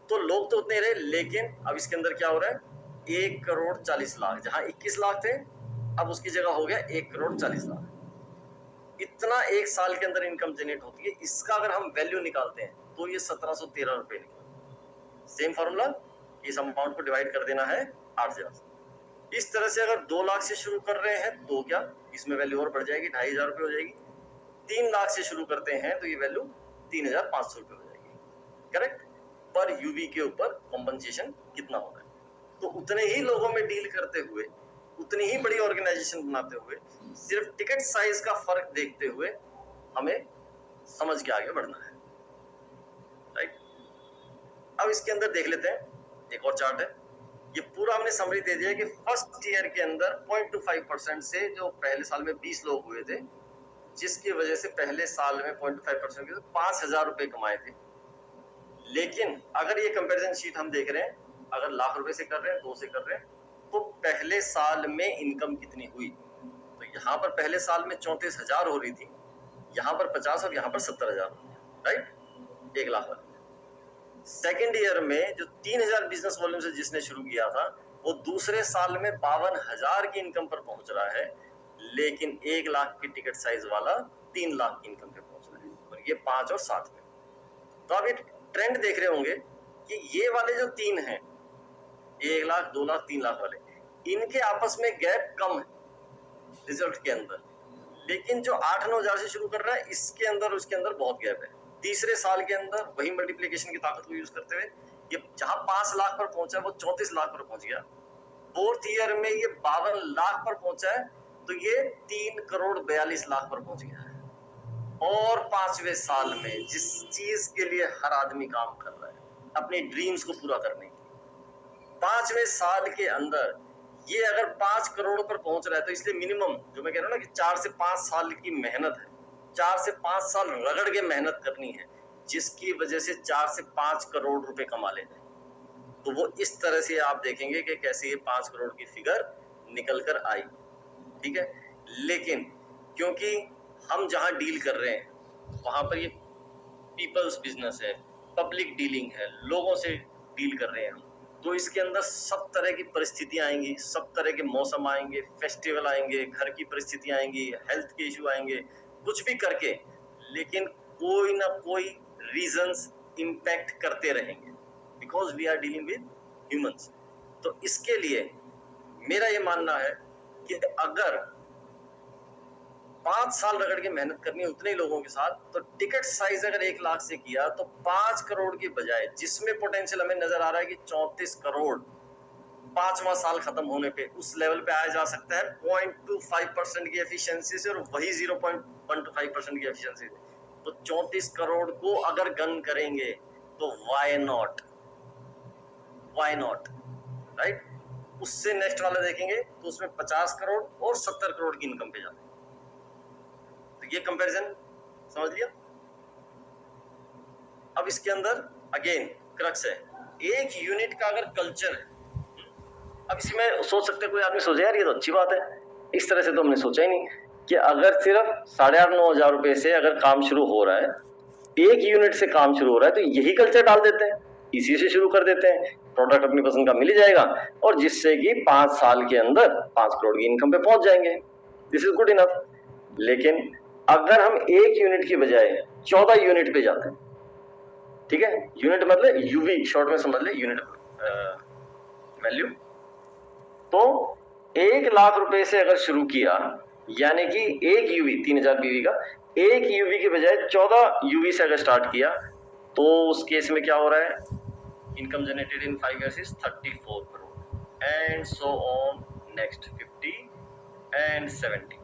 तो लोग तो उतने रहे। लेकिन अब इसके अंदर क्या हो रहा है, 1 करोड़ 40 लाख, जहां 21 लाख थे अब उसकी जगह हो गया 1 करोड़ 40 लाख। इतना एक साल के अंदर इनकम जनरेट होती है। इसका अगर हम वैल्यू निकालते हैं तो ये 1713 रुपए निकला। सेम फॉर्मूला, इस अमाउंट को डिवाइड कर देना है 8,000 से। इस तरह से अगर 2 लाख से शुरू कर रहे हैं तो क्या इसमें वैल्यू और बढ़ जाएगी, 2,500 रुपए हो जाएगी। 3 लाख से शुरू करते हैं तो ये वैल्यू 3,500 रुपये हो जाएगी, करेक्ट। पर यूवी के ऊपर कॉम्पनसेशन कितना होगा, तो उतने ही लोगों में डील करते हुए, उतनी ही बड़ी ऑर्गेनाइजेशन बनाते हुए, सिर्फ टिकट साइज का फर्क देखते हुए हमें समझ के आगे बढ़ना है, राइट। अब इसके अंदर देख लेते हैं, एक और चार्ट है। ये पूरा हमने समरी दे दिया कि फर्स्ट ईयर के अंदर 0.25% से जो पहले साल में 20 लोग हुए थे, जिसकी वजह से पहले साल में 0.5% के 5,000 रुपए कमाए थे। लेकिन अगर ये कंपैरिजन शीट हम देख रहे हैं, अगर लाख रुपए से कर रहे हैं, 2 से कर रहे हैं, तो पहले साल में इनकम कितनी हुई, तो यहाँ पर पहले साल में 34,000 हो रही थी, यहाँ पर 50 और यहाँ पर 70,000, राइट, 1 लाख वाला। सेकेंड ईयर में जो 3,000 बिजनेस वॉल्यूम से जिसने शुरू किया था, वो दूसरे साल में 52,000 की इनकम पर पहुंच रहा है, लेकिन 1 लाख की टिकट साइज वाला 3 लाख की इनकम पे पहुंच रहा है, और ये 5 और 7 में। तो आप ये ट्रेंड देख रहे होंगे कि ये वाले जो 3 हैं, 1 लाख, 2 लाख, 3 लाख वाले, इनके आपस में गैप कम है रिजल्ट के अंदर, लेकिन जो 8-9 हजार से शुरू कर रहा है, इसके अंदर उसके अंदर बहुत गैप है। तीसरे साल के अंदर वही मल्टीप्लिकेशन की ताकत को यूज करते हुए ये जहां 5 लाख पर पहुंचा वो 34 लाख पर पहुंच गया। फोर्थ ईयर में ये 52 लाख पर पहुंचा है, तो ये 3,42,00,000 पर पहुंच गया है। और 5वें साल में जिस चीज के लिए हर आदमी काम कर रहा है, अपने ड्रीम्स को पूरा करने की, 5वें साल के अंदर ये अगर 5 करोड़ पर पहुंच रहा है, तो इसलिए मिनिमम जो मैं कह रहा हूं ना कि 4 से 5 साल की मेहनत है, 4 से 5 साल रगड़ के मेहनत करनी है, जिसकी वजह से 4 से 5 करोड़ रुपए कमा लेना है। तो वो इस तरह से आप देखेंगे कि कैसे ये 5 करोड़ की फिगर निकल कर आई, ठीक है। लेकिन क्योंकि हम जहां डील कर रहे हैं वहां पर ये पीपल्स बिजनेस है, पब्लिक डीलिंग है, लोगों से डील कर रहे हैं हम, तो इसके अंदर सब तरह की परिस्थितियां आएंगी, सब तरह के मौसम आएंगे, फेस्टिवल आएंगे, घर की परिस्थितियां आएंगी, हेल्थ के इश्यू आएंगे, कुछ भी करके, लेकिन कोई ना कोई रीजंस इम्पैक्ट करते रहेंगे, because we are dealing with humans. तो इसके लिए मेरा ये मानना है कि अगर 5 साल रगड़ के मेहनत करनी है उतने लोगों के साथ, तो टिकट साइज अगर 1 लाख से किया तो 5 करोड़ के बजाय, जिसमें पोटेंशियल हमें नजर आ रहा है कि 34 करोड़ 5वां साल खत्म होने पे उस लेवल पे आया जा सकता है 0.25% की एफिशिएंसी से, और वही 0.125% की एफिशिएंसी से। तो 34 करोड़ को अगर गन करेंगे तो व्हाई नॉट, राइट। उससे नेक्स्ट वाला देखेंगे तो उसमें 50 करोड़ और 70 करोड़ की इनकम पे जाते हैं। तो ये कंपैरिजन समझ लिया। अब इसके अंदर अगेन क्रक्स है, एक यूनिट का अगर कल्चर है, अब इसमें सोच सकते कोई आदमी सोचे यार ये तो अच्छी बात है, इस तरह से तो हमने सोचा ही नहीं कि अगर सिर्फ 8,500-9 हजार रुपए से अगर काम शुरू हो रहा है, एक यूनिट से काम शुरू हो रहा है, तो यही कल्चर डाल देते हैं, इसी से शुरू कर देते हैं, प्रोडक्ट अपनी पसंद का मिल ही जाएगा, और जिससे कि 5 साल के अंदर 5 करोड़ की इनकम पे पहुंच जाएंगे। This is good enough. लेकिन अगर हम एक यूनिट की बजाय 14 यूनिट पे जाते हैं, ठीक है, यूनिट मतलब यूवी शॉर्ट में समझ ले, यूनिट वैल्यू, तो 1 लाख रुपए से अगर शुरू किया, यानी कि एक यूवी 3,000 पीवी का, एक यूवी के बजाय 14 यूवी से अगर स्टार्ट किया, तो उस केस में क्या हो रहा है, income generated in 5 years is 34 crore and so on, next 50 and 70,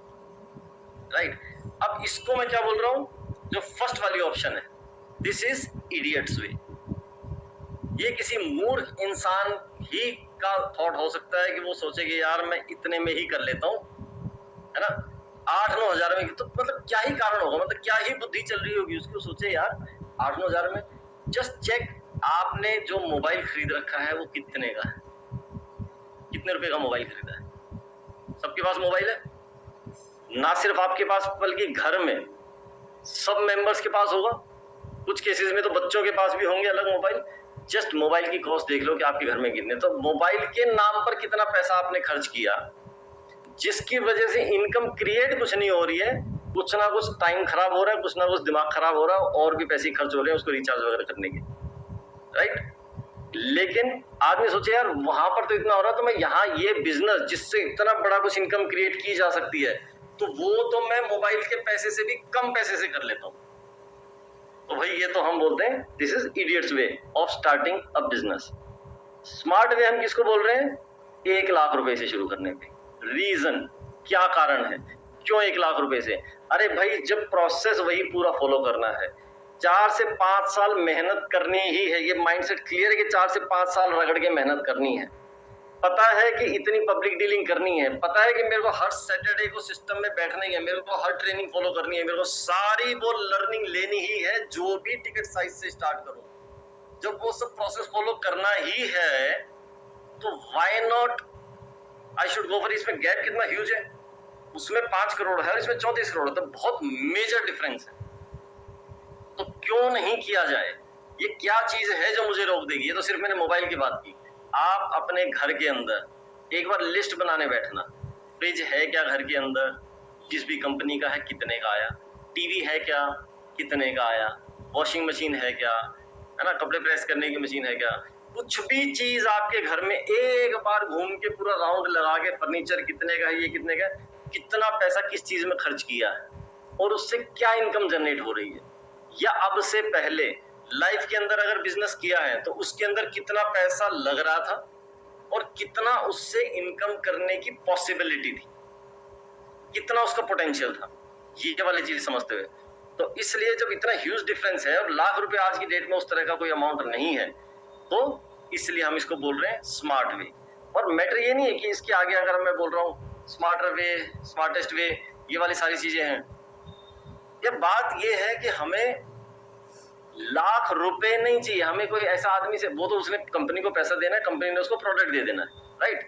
right. अब इसको मैं क्या बोल रहा हूं, जो फर्स्ट वाली ऑप्शन है, दिस इज इडियट्स वे। ये किसी मूर्ख इंसान ही का थॉट हो सकता है कि वो सोचे कि यार मैं इतने में ही कर लेता हूं, है ना, 8-9 हजार में, तो मतलब क्या ही कारण होगा, मतलब क्या ही बुद्धि चल रही होगी उसको, सोचे यार 8-9 हजार में। जस्ट चेक, आपने जो मोबाइल खरीद रखा है वो कितने का है, कितने रुपए का मोबाइल खरीदा है? सबके पास मोबाइल है, ना सिर्फ आपके पास बल्कि घर में सब मेंबर्स के पास होगा, कुछ केसेस में तो बच्चों के पास भी होंगे अलग मोबाइल। जस्ट मोबाइल की कॉस्ट देख लो कि आपके घर में कितने, तो मोबाइल के नाम पर कितना पैसा आपने खर्च किया, जिसकी वजह से इनकम क्रिएट कुछ नहीं हो रही है, कुछ ना कुछ टाइम खराब हो रहा है, कुछ ना कुछ दिमाग खराब हो रहा है, और भी पैसे खर्च हो रहे हैं उसको रिचार्ज वगैरह करने के, राइट। लेकिन आदमी सोचे यार वहां पर तो इतना हो रहा है, तो मैं यहाँ ये बिजनेस जिससे इतना बड़ा कुछ इनकम क्रिएट की जा सकती है, तो वो तो मैं मोबाइल के पैसे से भी कम पैसे से कर लेता हूँ। तो भाई ये तो हम बोलते हैं this is idiots way of starting a business. Smart way हम किसको बोल रहे हैं? 1 लाख रुपए से शुरू करने पे। रीजन क्या कारण है, क्यों 1 लाख रुपए से? अरे भाई जब प्रोसेस वही पूरा फॉलो करना है, 4 से 5 साल मेहनत करनी ही है। ये माइंडसेट क्लियर है कि 4 से 5 साल रगड़ के मेहनत करनी है। पता है कि इतनी पब्लिक डीलिंग करनी है, पता है कि मेरे को हर सैटरडे को सिस्टम में बैठना ही है, मेरे को हर ट्रेनिंग फॉलो करनी है, मेरे को सारी वो लर्निंग लेनी ही है जो भी टिकट साइज से स्टार्ट करूं। जब वो सब प्रोसेस फॉलो करना ही है तो why not I should go for. इसमें गैप कितना ह्यूज है, उसमें 5 करोड़ है और इसमें 34 करोड़ है, तो बहुत मेजर डिफरेंस है। तो क्यों नहीं किया जाए? ये क्या चीज है जो मुझे रोक देगी? ये तो सिर्फ मैंने मोबाइल की बात की। आप अपने घर के अंदर एक बार लिस्ट बनाने बैठना, फ्रिज है क्या घर के अंदर, जिस भी कंपनी का है कितने का आया, टीवी है क्या कितने का आया, वॉशिंग मशीन है क्या, है ना, कपड़े प्रेस करने की मशीन है क्या, कुछ भी चीज आपके घर में एक बार घूम के पूरा राउंड लगा के फर्नीचर कितने का है, ये कितने का, कितना पैसा किस चीज में खर्च किया है और उससे क्या इनकम जनरेट हो रही है, या अब से पहले लाइफ के अंदर अगर बिजनेस किया है तो उसके अंदर कितना पैसा लग रहा था और कितना उससे इनकम करने की पॉसिबिलिटी थी, कितना उसका पोटेंशियल था, ये वाली चीज समझते हुए। तो इसलिए जब इतना ह्यूज डिफरेंस है और लाख रुपए आज की डेट में उस तरह का कोई अमाउंट नहीं है, तो इसलिए हम इसको बोल रहे हैं स्मार्ट वे। और मैटर ये नहीं है कि इसके आगे अगर मैं बोल रहा हूँ स्मार्टर वे, स्मार्टेस्ट वे, ये वाली सारी चीजें हैं। ये बात ये है कि हमें लाख रुपए नहीं चाहिए, हमें कोई ऐसा आदमी से, वो तो उसने कंपनी को पैसा देना है, कंपनी ने उसको प्रोडक्ट दे देना है, राइट।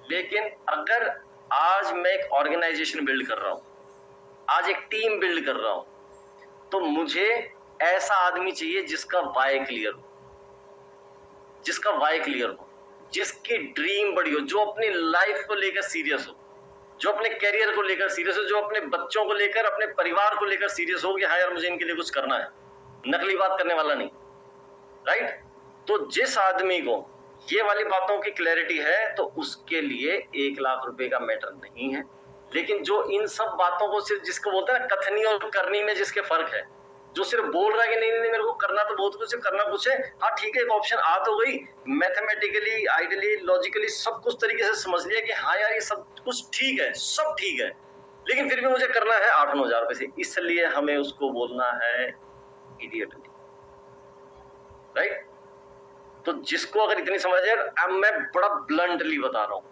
लेकिन अगर आज मैं एक ऑर्गेनाइजेशन बिल्ड कर रहा हूं, आज एक टीम बिल्ड कर रहा हूं, तो मुझे ऐसा आदमी चाहिए जिसका वाई क्लियर हो, जिसका वाई क्लियर हो, जिसकी ड्रीम बड़ी हो, जो अपनी लाइफ को लेकर सीरियस हो, जो अपने कैरियर को लेकर सीरियस हो, जो अपने बच्चों को लेकर, अपने परिवार को लेकर सीरियस हो कि हाँ यार मुझे इनके लिए कुछ करना है, नकली बात करने वाला नहीं, राइट। तो जिस आदमी को ये वाली बातों की क्लैरिटी है तो उसके लिए 1 लाख रुपए का मैटर नहीं है। लेकिन जो इन सब बातों को सिर्फ, जिसको बोलते हैं ना कथनी और करनी में जिसके फर्क है, जो सिर्फ बोल रहा है कि नहीं नहीं मेरे को करना तो बहुत कुछ है, करना कुछ है, हाँ ठीक है, एक ऑप्शन आ तो गई, मैथमेटिकली, आइडियली, लॉजिकली सब कुछ तरीके से समझ लिया कि हाँ यार ये सब कुछ ठीक है, सब ठीक है, लेकिन फिर भी मुझे करना है 8-9 हजार रुपए से, इसलिए हमें उसको बोलना है इडियट, राइट। तो जिसको अगर इतनी समझ है, अब मैं बड़ा ब्लंटली बता रहा हूं,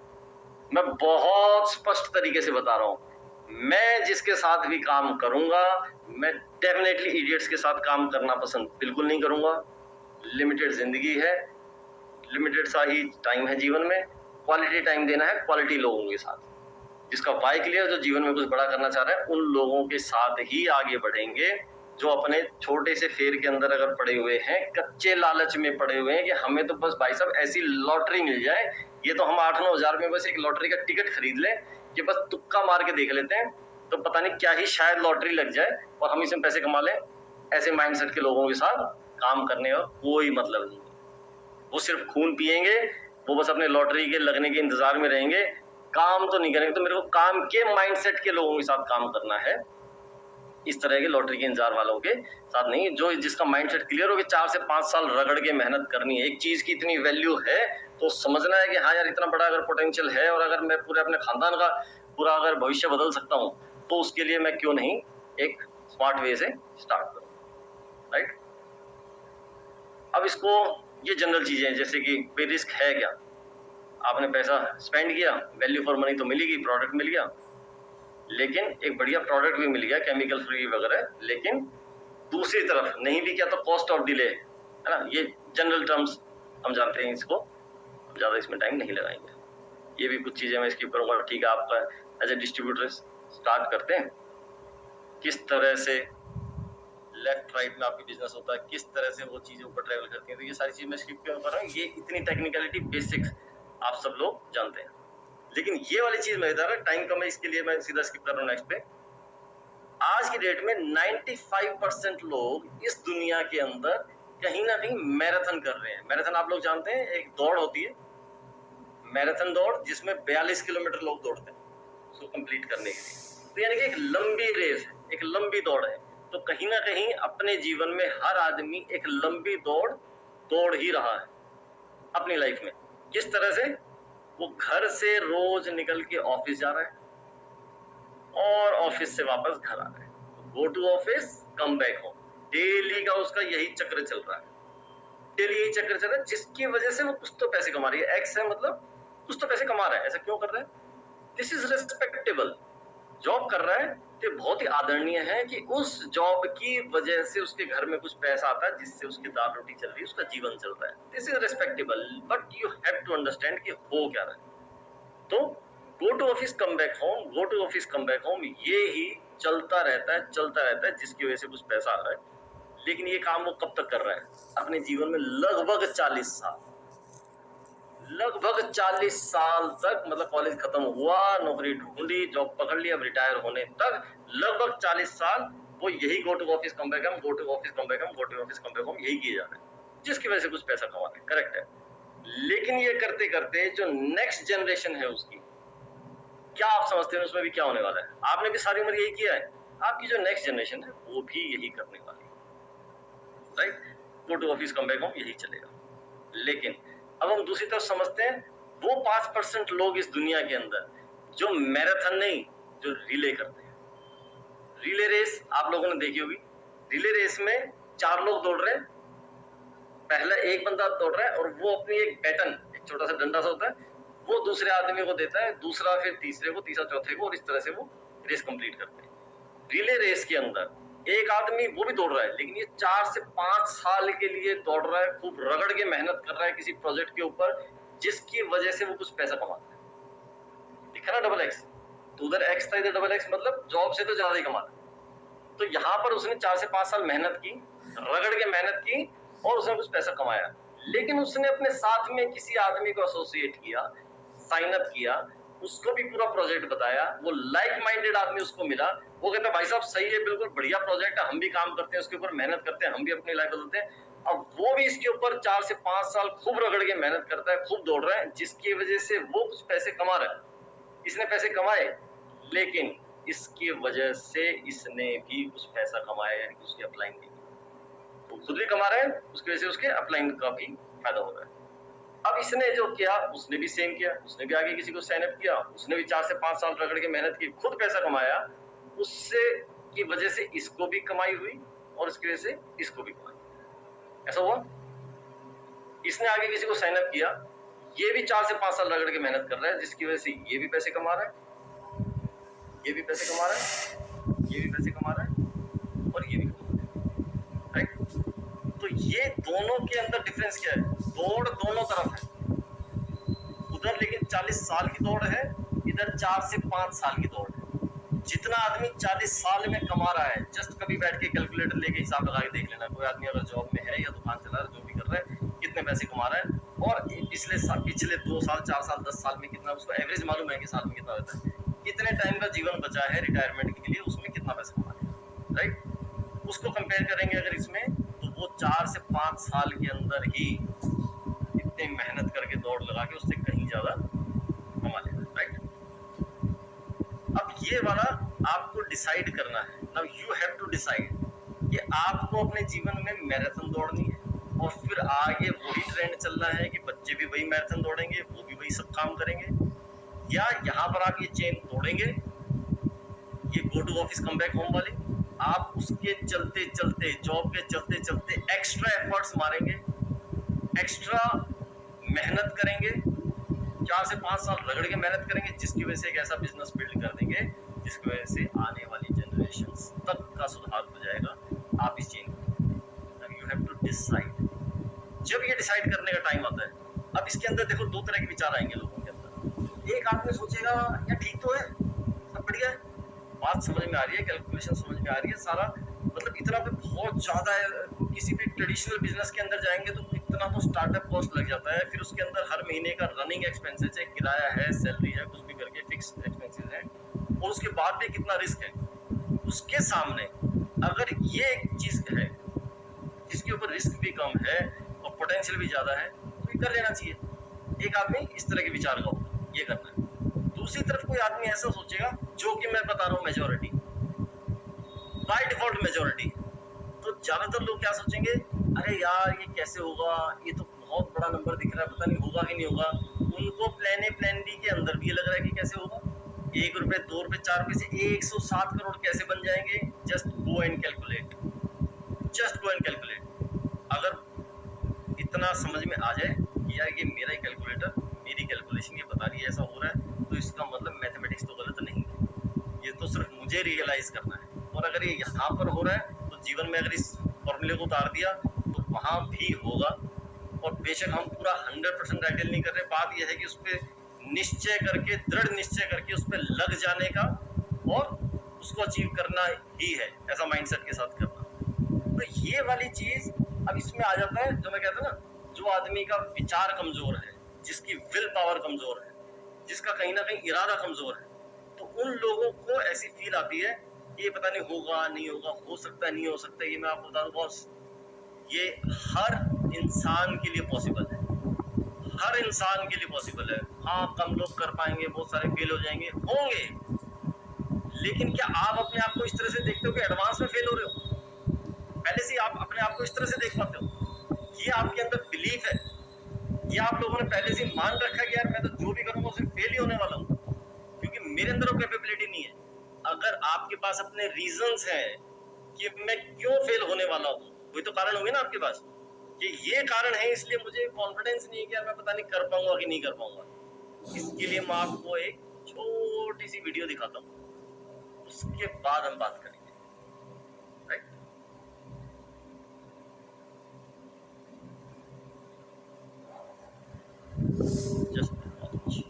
मैं बहुत स्पष्ट तरीके से बता रहा हूं, मैं जिसके साथ भी काम करूंगा, मैं डेफिनेटली इडियट्स के साथ काम करना पसंद बिल्कुल नहीं करूंगा। लिमिटेड जिंदगी है, लिमिटेड सा ही टाइम है जीवन में, क्वालिटी टाइम देना है क्वालिटी लोगों के साथ, जिसका वाई क्लियर, जो जीवन में कुछ बड़ा करना चाह रहा है, उन लोगों के साथ ही आगे बढ़ेंगे। जो अपने छोटे से फेर के अंदर अगर पड़े हुए हैं, कच्चे लालच में पड़े हुए हैं कि हमें तो बस भाई साहब ऐसी लॉटरी मिल जाए, ये तो हम 8-9 हजार में बस एक लॉटरी का टिकट खरीद लें, कि बस तुक्का मार के देख लेते हैं तो पता नहीं क्या ही शायद लॉटरी लग जाए और हम इसमें पैसे कमा लें। ऐसे माइंडसेट के लोगों के साथ काम करने का कोई मतलब नहीं। वो सिर्फ खून पिएंगे, वो बस अपने लॉटरी के लगने के इंतजार में रहेंगे, काम तो नहीं करेंगे। तो मेरे को काम के माइंडसेट के लोगों के साथ काम करना है, इस तरह के लॉटरी के इंतजार वालों के साथ नहीं। जो जिसका माइंडसेट क्लियर हो कि 4 से 5 साल रगड़ के मेहनत करनी है, एक चीज की इतनी वैल्यू है तो समझना है कि हाँ यार इतना बड़ा अगर पोटेंशियल है और अगर मैं पूरे अपने खानदान का पूरा अगर भविष्य बदल सकता हूँ तो उसके लिए मैं क्यों नहीं एक स्मार्ट वे से स्टार्ट करूँ, राइट। अब इसको, ये जनरल चीजें जैसे कि कोई रिस्क है क्या, आपने पैसा स्पेंड किया, वैल्यू फॉर मनी तो मिलेगी, प्रोडक्ट मिल गया, लेकिन एक बढ़िया प्रोडक्ट भी मिल गया केमिकल फ्री वगैरह, लेकिन दूसरी तरफ नहीं भी किया तो कॉस्ट ऑफ डिले, है ना, ये जनरल टर्म्स हम जानते हैं, इसको ज्यादा इसमें टाइम नहीं लगाएंगे। ये भी कुछ चीजें मैं स्किप करूंगा, ठीक है। आपका एज ए डिस्ट्रीब्यूटर स्टार्ट करते हैं, किस तरह से लेफ्ट राइट में आपकी बिजनेस होता है, किस तरह से वो चीजें ऊपर ट्रेवल करती हैं, तो ये सारी चीज मैं स्किप क्यों कर रहा हूँ, ये इतनी टेक्निकलिटी बेसिक्स आप सब लोग जानते हैं। लेकिन ये वाली चीज मैं बता रहा हूँ, टाइम कम है इसके लिए मैं सीधा स्किप कर रहा हूँ नेक्स्ट पे। आज की डेट में 95% लोग इस दुनिया के अंदर कहीं ना कहीं मैराथन कर रहे हैं। मैराथन आप लोग जानते हैं, एक दौड़ होती है मैराथन दौड़, जिसमें 42 किलोमीटर लोग दौड़ते हैं उसको कंप्लीट करने के लिए। तो यानी कि एक लंबी रेस है, एक लंबी दौड़ है। तो कहीं ना कहीं अपने जीवन में हर आदमी एक लंबी दौड़ ही रहा है अपनी लाइफ में। किस तरह से? वो घर से रोज निकल के ऑफिस जा रहा है और ऑफिस से वापस घर आ रहा है। Go to office, come back home, daily का उसका यही चक्र चल रहा है, डेली यही चक्र चल रहा है, जिसकी वजह से वो कुछ तो पैसे कमा रही है। एक्स है मतलब कुछ तो पैसे कमा रहा है। ऐसा क्यों कर रहा है? This is respectable. जॉब कर रहा है तो बहुत ही आदरणीय है कि उस जॉब की वजह से उसके घर में कुछ पैसा आता है, जिससे उसकी दाल रोटी चल रही है, उसका जीवन चल रहा है। This is respectable, but you have to understand कि हो क्या रहा है। तो go to office, come back home, go to office, come back home, ये ही चलता रहता है, जिसकी वजह से कुछ पैसा आ रहा है। लेकिन ये काम वो कब तक कर रहा है? अपने जीवन में लगभग 40 साल, लगभग 40 साल तक, मतलब कॉलेज खत्म हुआ, नौकरी ढूंढी, जॉब पकड़ ली, अब रिटायर होने तक लगभग 40 साल वो यही go to office, come back home, go to office, come back home, go to office, come back home, यही किए जा रहे हैं, जिसकी वजह से कुछ पैसा कमा रहे हैं। करेक्ट है। लेकिन ये करते करते जो नेक्स्ट जनरेशन है उसकी, क्या आप समझते हैं उसमें भी क्या होने वाला है? आपने भी सारी उम्र यही किया है, आपकी जो नेक्स्ट जनरेशन है वो भी यही करने वाली है। Right? Go to office, come back home, यही चलेगा। लेकिन अब हम दूसरी तरफ समझते हैं वो 5% लोग इस दुनिया के अंदर जो मैराथन नहीं, जो रिले करते हैं। रिले रेस आप लोगों ने देखी होगी। रिले रेस में 4 लोग दौड़ रहे हैं, पहला एक बंदा दौड़ रहा है और वो अपनी एक बैटन, एक छोटा सा डंडा सा होता है, वो दूसरे आदमी को देता है, दूसरा फिर तीसरे को, तीसरा चौथे को, और इस तरह से वो रेस कंप्लीट करते हैं। रिले रेस के अंदर एक आदमी वो भी दौड़ रहा है, लेकिन ये 4 से 5 साल के लिए दौड़ रहा है, खूब रगड़ के मेहनत कर रहा है किसी प्रोजेक्ट के ऊपर, जिसकी वजह से वो कुछ पैसा कमाता है। दिखा ना डबल एक्स? तो उधर एक्स था, इधर डबल एक्स, मतलब जॉब से तो ज्यादा ही कमाता है। तो यहाँ पर उसने 4 से 5 साल मेहनत की, रगड़ के मेहनत की, और उसने कुछ पैसा कमाया। लेकिन उसने अपने साथ में किसी आदमी को एसोसिएट किया, साइन अप किया, उसको भी पूरा प्रोजेक्ट बताया, वो लाइक माइंडेड आदमी उसको मिला, वो कहता है भाई साहब सही है, बिल्कुल बढ़िया प्रोजेक्ट है, हम भी काम करते हैं उसके ऊपर, मेहनत करते हैं, हम भी अपनी लाइफ बदलते हैं। अब वो भी इसके ऊपर 4 से 5 साल खूब रगड़ के मेहनत करता है, खूब दौड़ रहा है, जिसकी वजह से वो कुछ पैसे कमा रहा है। इसने पैसे कमाए, लेकिन इसकी वजह से इसने भी कुछ पैसा कमाया, यानी उसकी अपलाइन की, वो खुद भी कमा रहा है, उसकी वजह से उसके अपलाइन का भी फायदा हो रहा है। अब इसने जो किया उसने भी सेम किया, उसने भी आगे किसी को साइन अप किया, उसने भी 4 से 5 साल रगड़ के मेहनत की, खुद पैसा कमाया, उससे की वजह से इसको भी कमाई हुई और इसकी वजह से इसको भी कमाई। ऐसा हुआ। इसने आगे किसी को साइन अप किया, ये भी 4 से 5 साल रगड़ के मेहनत कर रहा है, जिसकी वजह से ये भी पैसे कमा रहा है, ये भी पैसे कमा रहा है, ये भी पैसे कमा रहा है, और ये भी कमा रहा है। राइट? तो ये दोनों के अंदर डिफरेंस क्या है? दौड़ दोनों तरफ है। उधर लेकिन 40 साल की दौड़ है, इधर 4 से 5 साल की दौड़ है। जितना आदमी 40 साल में कमा रहा है, जस्ट कभी बैठ के कैलकुलेटर लेके हिसाब लगा के देख लेना, कोई आदमी अगर जॉब में है या दुकान चला रहा है, जो भी कर रहा है, कितने पैसे कमा रहा है, और पिछले 2 साल, 4 साल, 10 साल में कितना, उसको एवरेज मालूम है कि साल में कितना रहता है, कितने टाइम का जीवन बचा है रिटायरमेंट के लिए, उसमें कितना पैसा कमा रहा है। राइट? उसको कंपेयर करेंगे अगर इसमें, तो वो 4 से 5 साल के अंदर ही इतनी मेहनत करके दौड़ लगा के उससे कहीं ज्यादा कमा लेगा। राइट? अब ये वाला आपको डिसाइड करना है। Now you have to decide कि आपको अपने जीवन में मैराथन दौड़नी है, और फिर आगे वही ट्रेंड चलना है कि बच्चे भी वही मैराथन दौड़ेंगे, वो भी वही सब काम करेंगे, या यहाँ पर आप ये चेन तोड़ेंगे, ये go to office, come back home वाली, आप उसके चलते चलते, जॉब के चलते चलते एक्स्ट्रा एफर्ट्स मारेंगे, एक्स्ट्रा मेहनत करेंगे, 4 से 5 साल रगड़ के मेहनत करेंगे, जिसकी वजह से एक ऐसा बिजनेस बिल्ड कर देंगे जिसकी वजह से आने वाली जनरेशंस तक का सुधार हो जाएगा। आप इस चेन को, यू हैव टू डिसाइड। जब ये डिसाइड करने का टाइम आता है, अब इसके अंदर देखो 2 तरह के विचार आएंगे लोगों के अंदर। एक आदमी सोचेगा यार ठीक तो है, सब बढ़िया है, बात समझ में आ रही है, कैलकुलेशन समझ में आ रही है, सारा मतलब इतना पे बहुत ज्यादा है। किसी भी ट्रेडिशनल बिजनेस के अंदर जाएंगे तो इतना तो स्टार्टअप कॉस्ट लग जाता है, फिर उसके अंदर हर महीने का रनिंग एक्सपेंसेस है, किराया है, सैलरी है, कुछ भी करके फिक्स एक्सपेंसेस है, और उसके बाद भी कितना रिस्क है। उसके सामने अगर ये एक चीज है जिसके ऊपर रिस्क भी कम है और पोटेंशियल भी ज्यादा है, तो ये कर लेना चाहिए। एक आदमी इस तरह के विचार का होगा, ये करना है। दूसरी तरफ कोई आदमी ऐसा सोचेगा जो कि मैं बता रहा हूँ मेजोरिटी, बाय डिफॉल्ट मेजोरिटी, तो ज्यादातर लोग क्या सोचेंगे, अरे यार ये कैसे होगा, ये तो बहुत बड़ा नंबर दिख रहा है, पता नहीं होगा कि नहीं होगा। उनको प्लान ए प्लान बी के अंदर भी ये लग रहा है कि कैसे होगा, 1 रुपए 2 रुपए 4 रुपए से 107 करोड़ कैसे बन जाएंगे। Just go and calculate, just go and calculate. अगर इतना समझ में आ जाए कि यार ये मेरा ही कैलकुलेटर, मेरी कैलकुलेशन ये बता रही है ऐसा हो रहा है, तो इसका मतलब मैथमेटिक्स तो गलत नहीं है, ये तो सिर्फ मुझे रियलाइज करना है। और अगर ये यहाँ पर हो रहा है तो जीवन में अगर इस फॉर्मूले को उतार दिया तो वहां भी होगा। और बेशक हम पूरा 100% आइडियल नहीं कर रहे, बात यह है कि उस पर निश्चय करके, दृढ़ निश्चय करके उस पर लग जाने का और उसको अचीव करना ही है, ऐसा माइंडसेट के साथ करना। तो ये वाली चीज अब इसमें आ जाता है, जो मैं कहता हूँ ना, जो आदमी का विचार कमजोर है, जिसकी विल पावर कमजोर है, जिसका कहीं ना कहीं इरादा कमजोर है, तो उन लोगों को ऐसी फील आती है ये पता नहीं होगा नहीं होगा, हो सकता है नहीं हो सकता। ये मैं आपको बता दूं बॉस, ये हर इंसान के लिए पॉसिबल है, हर इंसान के लिए पॉसिबल है। हाँ, कम लोग कर पाएंगे, बहुत सारे फेल हो जाएंगे, होंगे, लेकिन क्या आप अपने आप को इस तरह से देखते हो कि एडवांस में फेल हो रहे हो? पहले से आप अपने आप को इस तरह से देख पाते हो? ये आपके अंदर बिलीफ है, ये आप लोगों ने पहले से मान रखा है कि यार मैं तो जो भी करूंगा उसे फेल ही होने वाला हूँ, क्योंकि मेरे अंदर वो कैपेबिलिटी नहीं है। अगर आपके पास अपने रीजंस हैं कि मैं क्यों फेल होने वाला हूँ, कोई तो कारण होंगे ना आपके पास कि ये कारण है इसलिए मुझे कॉन्फिडेंस नहीं है कि यार मैं पता नहीं कर पाऊंगा कि नहीं कर पाऊंगा। इसके लिए मैं आपको एक छोटी सी वीडियो दिखाता हूँ, उसके बाद हम बात करेंगे, राइट? Just watch.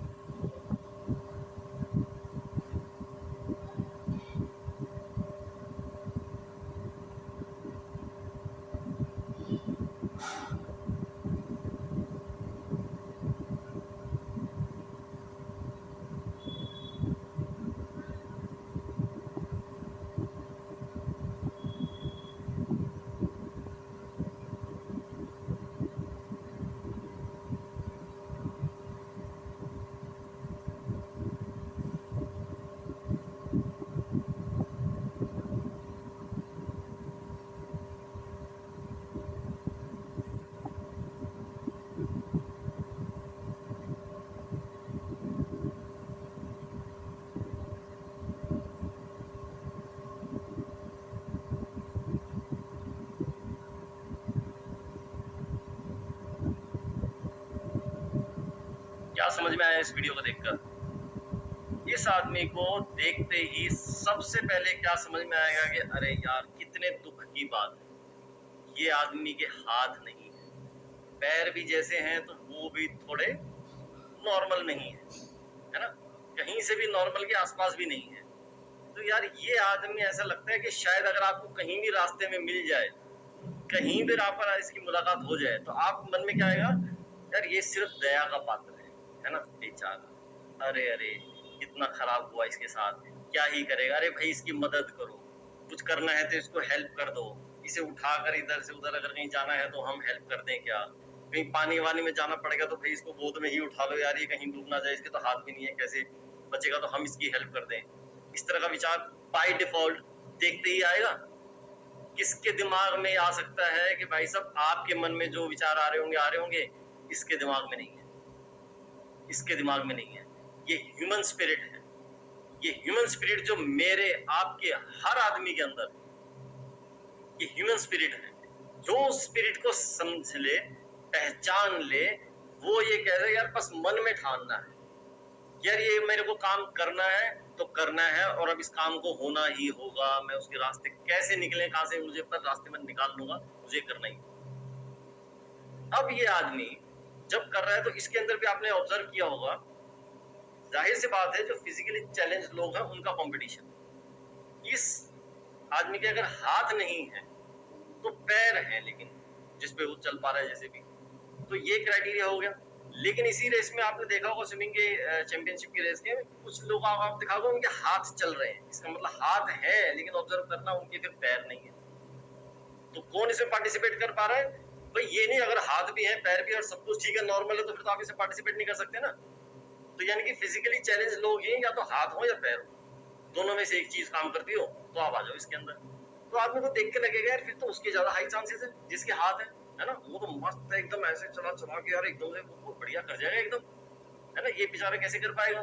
क्या समझ में आया इस वीडियो को देखकर? इस आदमी को देखते ही सबसे पहले क्या समझ में आएगा कि अरे यार कितने दुख की बात है, ये आदमी के हाथ नहीं है, पैर भी जैसे हैं तो वो भी थोड़े नॉर्मल नहीं है ना, कहीं से भी नॉर्मल के आसपास भी नहीं है। तो यार ये आदमी ऐसा लगता है कि शायद अगर आपको कहीं भी रास्ते में मिल जाए, कहीं भी आप पर इसकी मुलाकात हो जाए, तो आप मन में क्या आएगा, यार ये सिर्फ दया का पात्र है ना, बेचारा, अरे अरे कितना खराब हुआ इसके साथ, क्या ही करेगा, अरे भाई इसकी मदद करो, कुछ करना है तो इसको हेल्प कर दो, इसे उठाकर इधर से उधर अगर कहीं जाना है तो हम हेल्प कर दें क्या, कहीं पानी वानी में जाना पड़ेगा तो भाई इसको गोद में ही उठा लो यार, ये कहीं डूब ना जाए, इसके तो हाथ भी नहीं है, कैसे बचेगा, तो हम इसकी हेल्प कर दें। इस तरह का विचार बाय डिफॉल्ट देखते ही आएगा। किसके दिमाग में आ सकता है कि भाई साहब आपके मन में जो विचार आ रहे होंगे, इसके दिमाग में नहीं है, इसके दिमाग में नहीं है। ये ह्यूमन स्पिरिट है, ये ह्यूमन स्पिरिट जो मेरे आपके हर आदमी के अंदर, ये ह्यूमन स्पिरिट है। जो स्पिरिट को समझ ले, पहचान ले, वो ये कह रहे यार बस मन में ठानना है, यार ये मेरे को काम करना है तो करना है, और अब इस काम को होना ही होगा, मैं उसके रास्ते कैसे निकले, कहां से मुझे पर रास्ते में निकाल लूंगा, मुझे करना ही। अब ये आदमी जब कर रहा है तो इसके अंदर भी आपने ऑब्जर्व किया होगा, जाहिर सी बात है जो फिजिकली चैलेंज लोग हैं उनका कंपटीशन, इस आदमी के अगर हाथ नहीं है तो पैर है, लेकिन जिसपे वो चल पा रहा है जैसे भी, तो ये क्राइटेरिया हो गया। लेकिन इसी रेस में आपने देखा होगा, स्विमिंग के चैंपियनशिप की रेस के कुछ लोग आप देखा होगा उनके हाथ चल रहे हैं, इसका मतलब हाथ है लेकिन ऑब्जर्व करना उनके फिर पैर नहीं है। तो कौन इसमें पार्टिसिपेट कर पा रहा है? भाई ये नहीं, अगर हाथ भी है पैर भी है और सब कुछ ठीक है नॉर्मल है, तो फिर तो आप इसमें पार्टिसिपेट नहीं कर सकते ना। तो यानी कि फिजिकली चैलेंज लोग ही या तो हाथ हो या पैर हो, दोनों में से एक चीज काम करती हो तो आप आ जाओ इसके अंदर। तो आदमी को देख के लगेगा यार फिर तो उसके ज्यादा हाई चांसेस है जिसके हाथ है ना, वो तो मस्त है एकदम, ऐसे चला चला के यार एकदम से वो बढ़िया कर जाएगा एकदम, है ना। ये बेचारा कैसे कर पाएगा?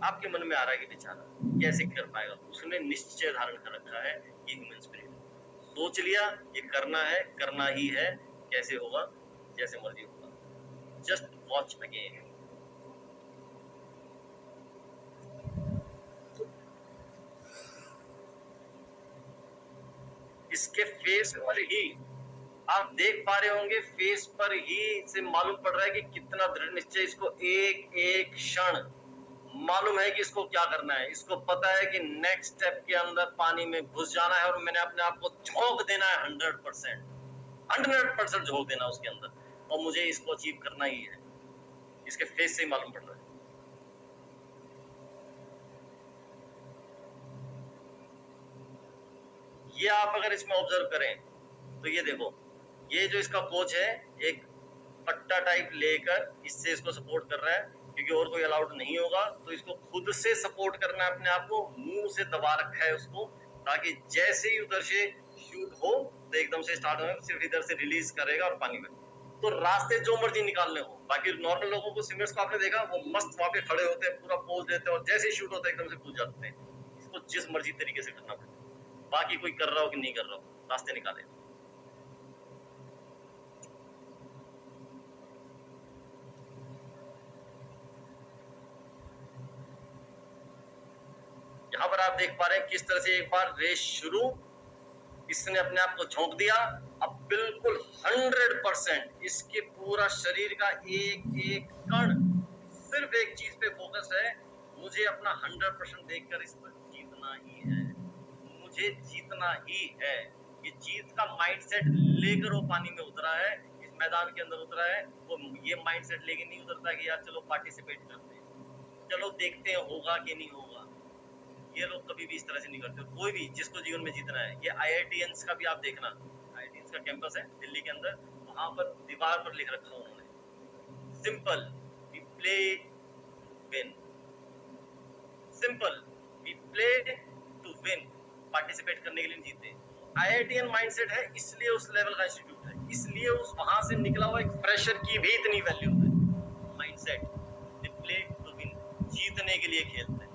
आपके मन में आ रहा है कि बेचारा कैसे कर पाएगा? उसने निश्चय धारण कर रखा है, ये ह्यूमन स्पिरिट सोच लिया ये करना है, करना ही है, कैसे होगा जैसे मर्जी होगा। Just watch again. इसके फेस पर ही आप देख पा रहे होंगे, फेस पर ही से मालूम पड़ रहा है कि कितना दृढ़ निश्चय, इसको एक एक क्षण मालूम है कि इसको क्या करना है। इसको पता है कि नेक्स्ट स्टेप के अंदर पानी में घुस जाना है और मैंने अपने आप को झोंक देना है 100% झोंक देना उसके अंदर, और मुझे इसको अचीव करना ही है। इसके फेस से ही मालूम पड़ रहा है। ये आप अगर इसमें ऑब्जर्व करें तो ये देखो, ये जो इसका कोच है एक पट्टा टाइप लेकर इससे इसको सपोर्ट कर रहा है, क्योंकि और कोई अलाउड नहीं होगा, तो इसको खुद से सपोर्ट करना है अपने आप को, मुंह से दबा रखा है उसको, ताकि जैसे ही उधर से शूट हो तो एकदम से स्टार्ट हो, सिर्फ इधर से रिलीज करेगा और पानी में। तो रास्ते जो मर्जी निकालने हो, बाकी नॉर्मल लोगों को स्विमर्स को आपने देखा वो मस्त वहां पे खड़े होते हैं, पूरा पोज देते हैं और जैसे ही शूट होता है एकदम से कूद जाते हैं। इसको जिस मर्जी तरीके से करना पड़ता है, बाकी कोई कर रहा हो कि नहीं कर रहा हो, रास्ते निकाले। यहाँ पर आप देख पा रहे हैं किस तरह से एक बार रेस शुरू, इसने अपने आप को झोंक दिया, अब बिल्कुल 100% इसके पूरा शरीर का एक एक कण सिर्फ एक चीज पे फोकस है, मुझे अपना 100% देखकर इस पर जीतना ही है, मुझे जीतना ही है। ये जीत का माइंडसेट लेकर वो पानी में उतरा है, इस मैदान के अंदर उतरा है। वो ये माइंडसेट लेके नहीं उतरता कि यार चलो पार्टिसिपेट करते हैं, चलो देखते हैं होगा कि नहीं होगा। ये लोग कभी भी इस तरह से नहीं करते। कोई भी जिसको जीवन में जीतना है, ये IITians का भी आप देखना, IITians का कैंपस है दिल्ली के अंदर, वहां पर दीवार पर लिख रखा उन्होंने, simple we play win, simple we play to win, participate करने के लिए नहीं जीते। IITian माइंडसेट है, इसलिए उस लेवल का इंस्टीट्यूट है, इसलिए उस वहां से निकला हुआ एक फ्रेशर की भी इतनी वैल्यू है। Mindset we play to win, जीतने के लिए खेलते हैं,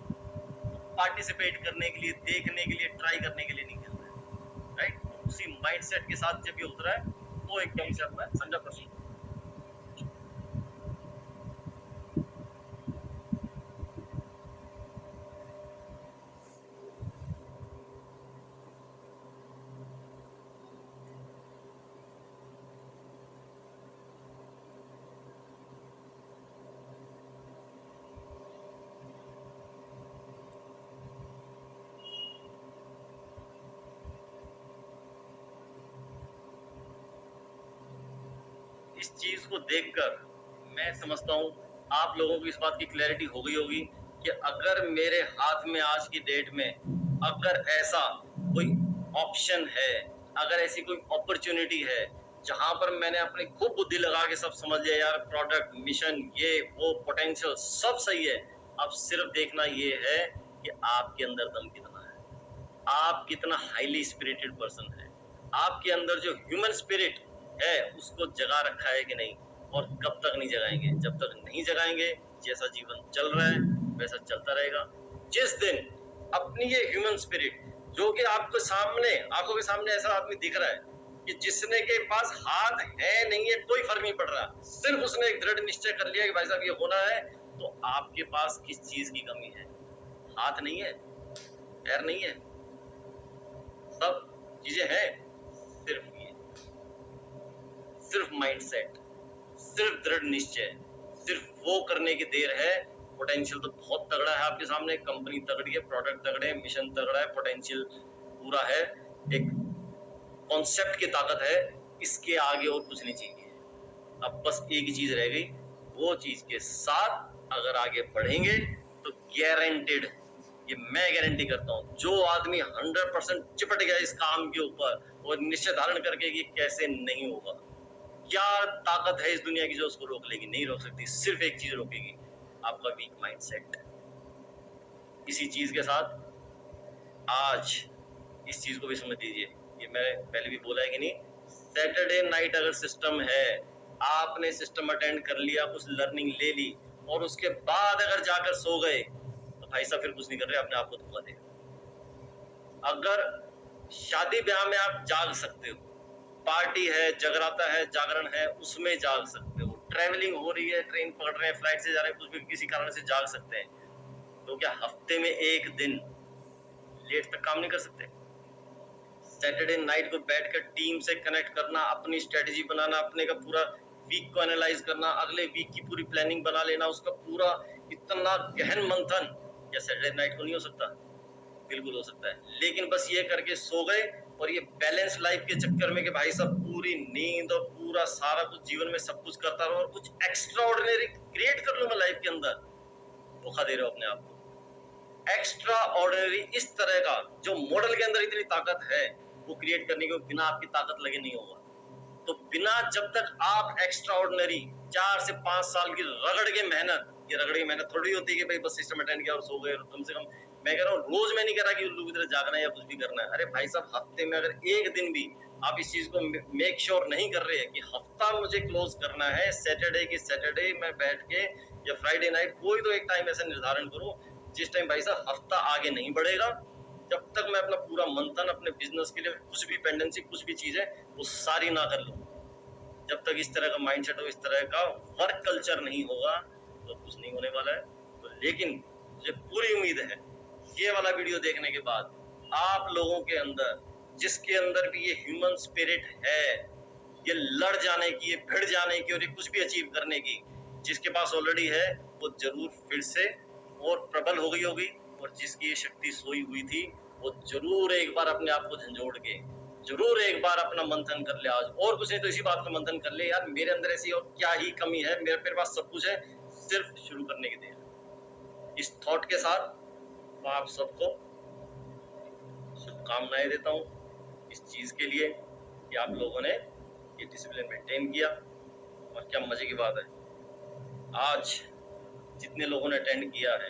पार्टिसिपेट करने के लिए, देखने के लिए, ट्राई करने के लिए नहीं खेलता है, राइट। उसी माइंडसेट के साथ जब ये उतरा है तो एकदम से अपना 100%। इस चीज को देखकर मैं समझता हूँ आप लोगों को इस बात की क्लैरिटी हो गई होगी कि अगर मेरे हाथ में आज की डेट में अगर ऐसा कोई ऑप्शन है, अगर ऐसी कोई अपॉर्चुनिटी है जहां पर मैंने अपनी खूब बुद्धि लगा के सब समझ लिया, यार प्रोडक्ट, मिशन, ये वो, पोटेंशियल सब सही है, अब सिर्फ देखना ये है कि आपके अंदर दम कितना है, आप कितना हाईली स्पिरिटेड पर्सन है, आपके अंदर जो ह्यूमन स्पिरिट है उसको जगा रखा है कि नहीं, और कब तक नहीं जगाएंगे। जब तक नहीं जगाएंगे, जैसा जीवन चल रहा है वैसा चलता रहेगा। जिस दिन अपनी ये ह्यूमन स्पिरिट जो कि आपके सामने, आंखों के सामने ऐसा आदमी दिख रहा है कि जिसने के पास हाथ है नहीं है, कोई फर्क नहीं पड़ रहा, सिर्फ उसने एक दृढ़ निश्चय कर लिया कि भाई साहब ये होना है, तो आपके पास किस चीज की कमी है? हाथ नहीं है, पैर नहीं है, सब चीजें हैं, सिर्फ ये, सिर्फ माइंडसेट, सिर्फ दृढ़ निश्चय, सिर्फ वो करने की देर है। पोटेंशियल तो बहुत तगड़ा है आपके सामने, कंपनी तगड़ी है, प्रोडक्ट तगड़े है, मिशन तगड़ा है, पोटेंशियल पूरा है, एक कॉन्सेप्ट की ताकत है, इसके आगे और कुछ नहीं चाहिए। अब बस एक ही चीज रह गई, वो चीज के साथ अगर आगे बढ़ेंगे तो गारंटेड, ये मैं गारंटी करता हूँ, जो आदमी 100% चिपट गया इस काम के ऊपर और निश्चय धारण करके कि कैसे नहीं होगा, क्या ताकत है इस दुनिया की जो उसको रोक लेगी? नहीं रोक सकती। सिर्फ एक चीज रोकेगी, आपका वीक माइंडसेट। इसी चीज के साथ आज इस चीज को भी समझ लीजिए, ये मैं पहले भी बोला है कि नहीं, सैटरडे नाइट अगर सिस्टम है, आपने सिस्टम अटेंड कर लिया, कुछ लर्निंग ले ली और उसके बाद अगर जाकर सो गए तो भाई साहब फिर कुछ नहीं कर रहे, अपने आप को धोखा दे। अगर शादी ब्याह में आप जाग सकते हो, पार्टी है, जगराता है, जागरण है, उसमें जाग सकते हो, ट्रैवलिंग हो रही है, ट्रेन पकड़ रहे हैं, फ्लाइट से जा रहे हैं, कुछ भी किसी कारण से जाग सकते हैं, तो क्या हफ्ते में एक दिन लेट तक काम नहीं कर सकते? सैटरडे नाइट को बैठकर टीम से कनेक्ट करना, अपनी स्ट्रेटेजी बनाना, अपने का पूरा वीक को एनालाइज करना, अगले वीक की पूरी प्लानिंग बना लेना, उसका पूरा इतना गहन मंथन, क्या सैटरडे नाइट को नहीं हो सकता? बिल्कुल हो सकता है। लेकिन बस ये करके सो गए और ये बैलेंस लाइफ के चक्कर में कि भाई साहब पूरी नींद और पूरा सारा कुछ जीवन में सब कुछ करता रहो और कुछ एक्स्ट्रा ऑर्डिनरी क्रिएट कर लो मैं लाइफ के अंदर, धोखा दे रहे हो अपने आप को। एक्स्ट्रा ऑर्डिनरी इस तरह का जो मॉडल के अंदर इतनी ताकत है वो क्रिएट करने के बिना आपकी ताकत लगे नहीं होगा। तो बिना जब तक आप एक्स्ट्रा ऑर्डिनरी 4 से 5 साल की रगड़ के मेहनत, ये रगड़ के मेहनत थोड़ी होती है कि भाई बस सिस्टम अटेंड किया और सो गए, कम से कम मैं कह रहा हूँ रोज मैं नहीं कह रहा कि उल्लू की तरह जागना है या कुछ भी करना है। अरे भाई साहब हफ्ते में अगर एक दिन भी आप इस चीज को मेक श्योर नहीं कर रहे हैं कि हफ्ता मुझे क्लोज करना है, सैटरडे की सैटरडे मैं बैठ के या फ्राइडे नाइट कोई तो एक टाइम ऐसा निर्धारण करूं जिस टाइम भाई साहब हफ्ता आगे नहीं बढ़ेगा, जब तक मैं अपना पूरा मंथन अपने बिजनेस के लिए कुछ भी पेंडेंसी कुछ भी चीज है वो सारी ना कर लूं। जब तक इस तरह का माइंडसेट हो, इस तरह का वर्क कल्चर नहीं होगा तो कुछ नहीं होने वाला है। तो लेकिन मुझे पूरी उम्मीद है ये वाला वीडियो देखने के बाद आप लोगों के अंदर, जिसके अंदर भी ये ह्यूमन स्पिरिट है, ये लड़ जाने की, ये भिड़ जाने की और ये कुछ भी अचीव करने की, जिसके पास ऑलरेडी है वो जरूर फिर से और प्रबल हो गई होगी, और जिसकी ये शक्ति सोई हुई थी वो जरूर एक बार अपने आप को झंझोड़ के जरूर एक बार अपना मंथन कर ले आज, और कुछ नहीं तो इसी बात का मंथन कर ले, यार मेरे अंदर ऐसी और क्या ही कमी है, मेरे पास सब कुछ है, सिर्फ शुरू करने की देर। इस थॉट के साथ मैं आप सबको शुभकामनाएं देता हूँ इस चीज के लिए कि आप लोगों ने ये डिसिप्लिन मेंटेन किया। और क्या मजे की बात है, आज जितने लोगों ने अटेंड किया है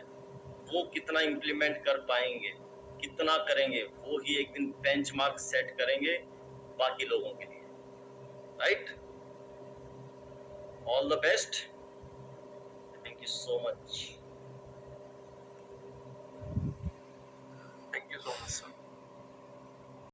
वो कितना इम्प्लीमेंट कर पाएंगे, कितना करेंगे, वो ही एक दिन बेंचमार्क सेट करेंगे बाकी लोगों के लिए। Right, all the best, thank you so much.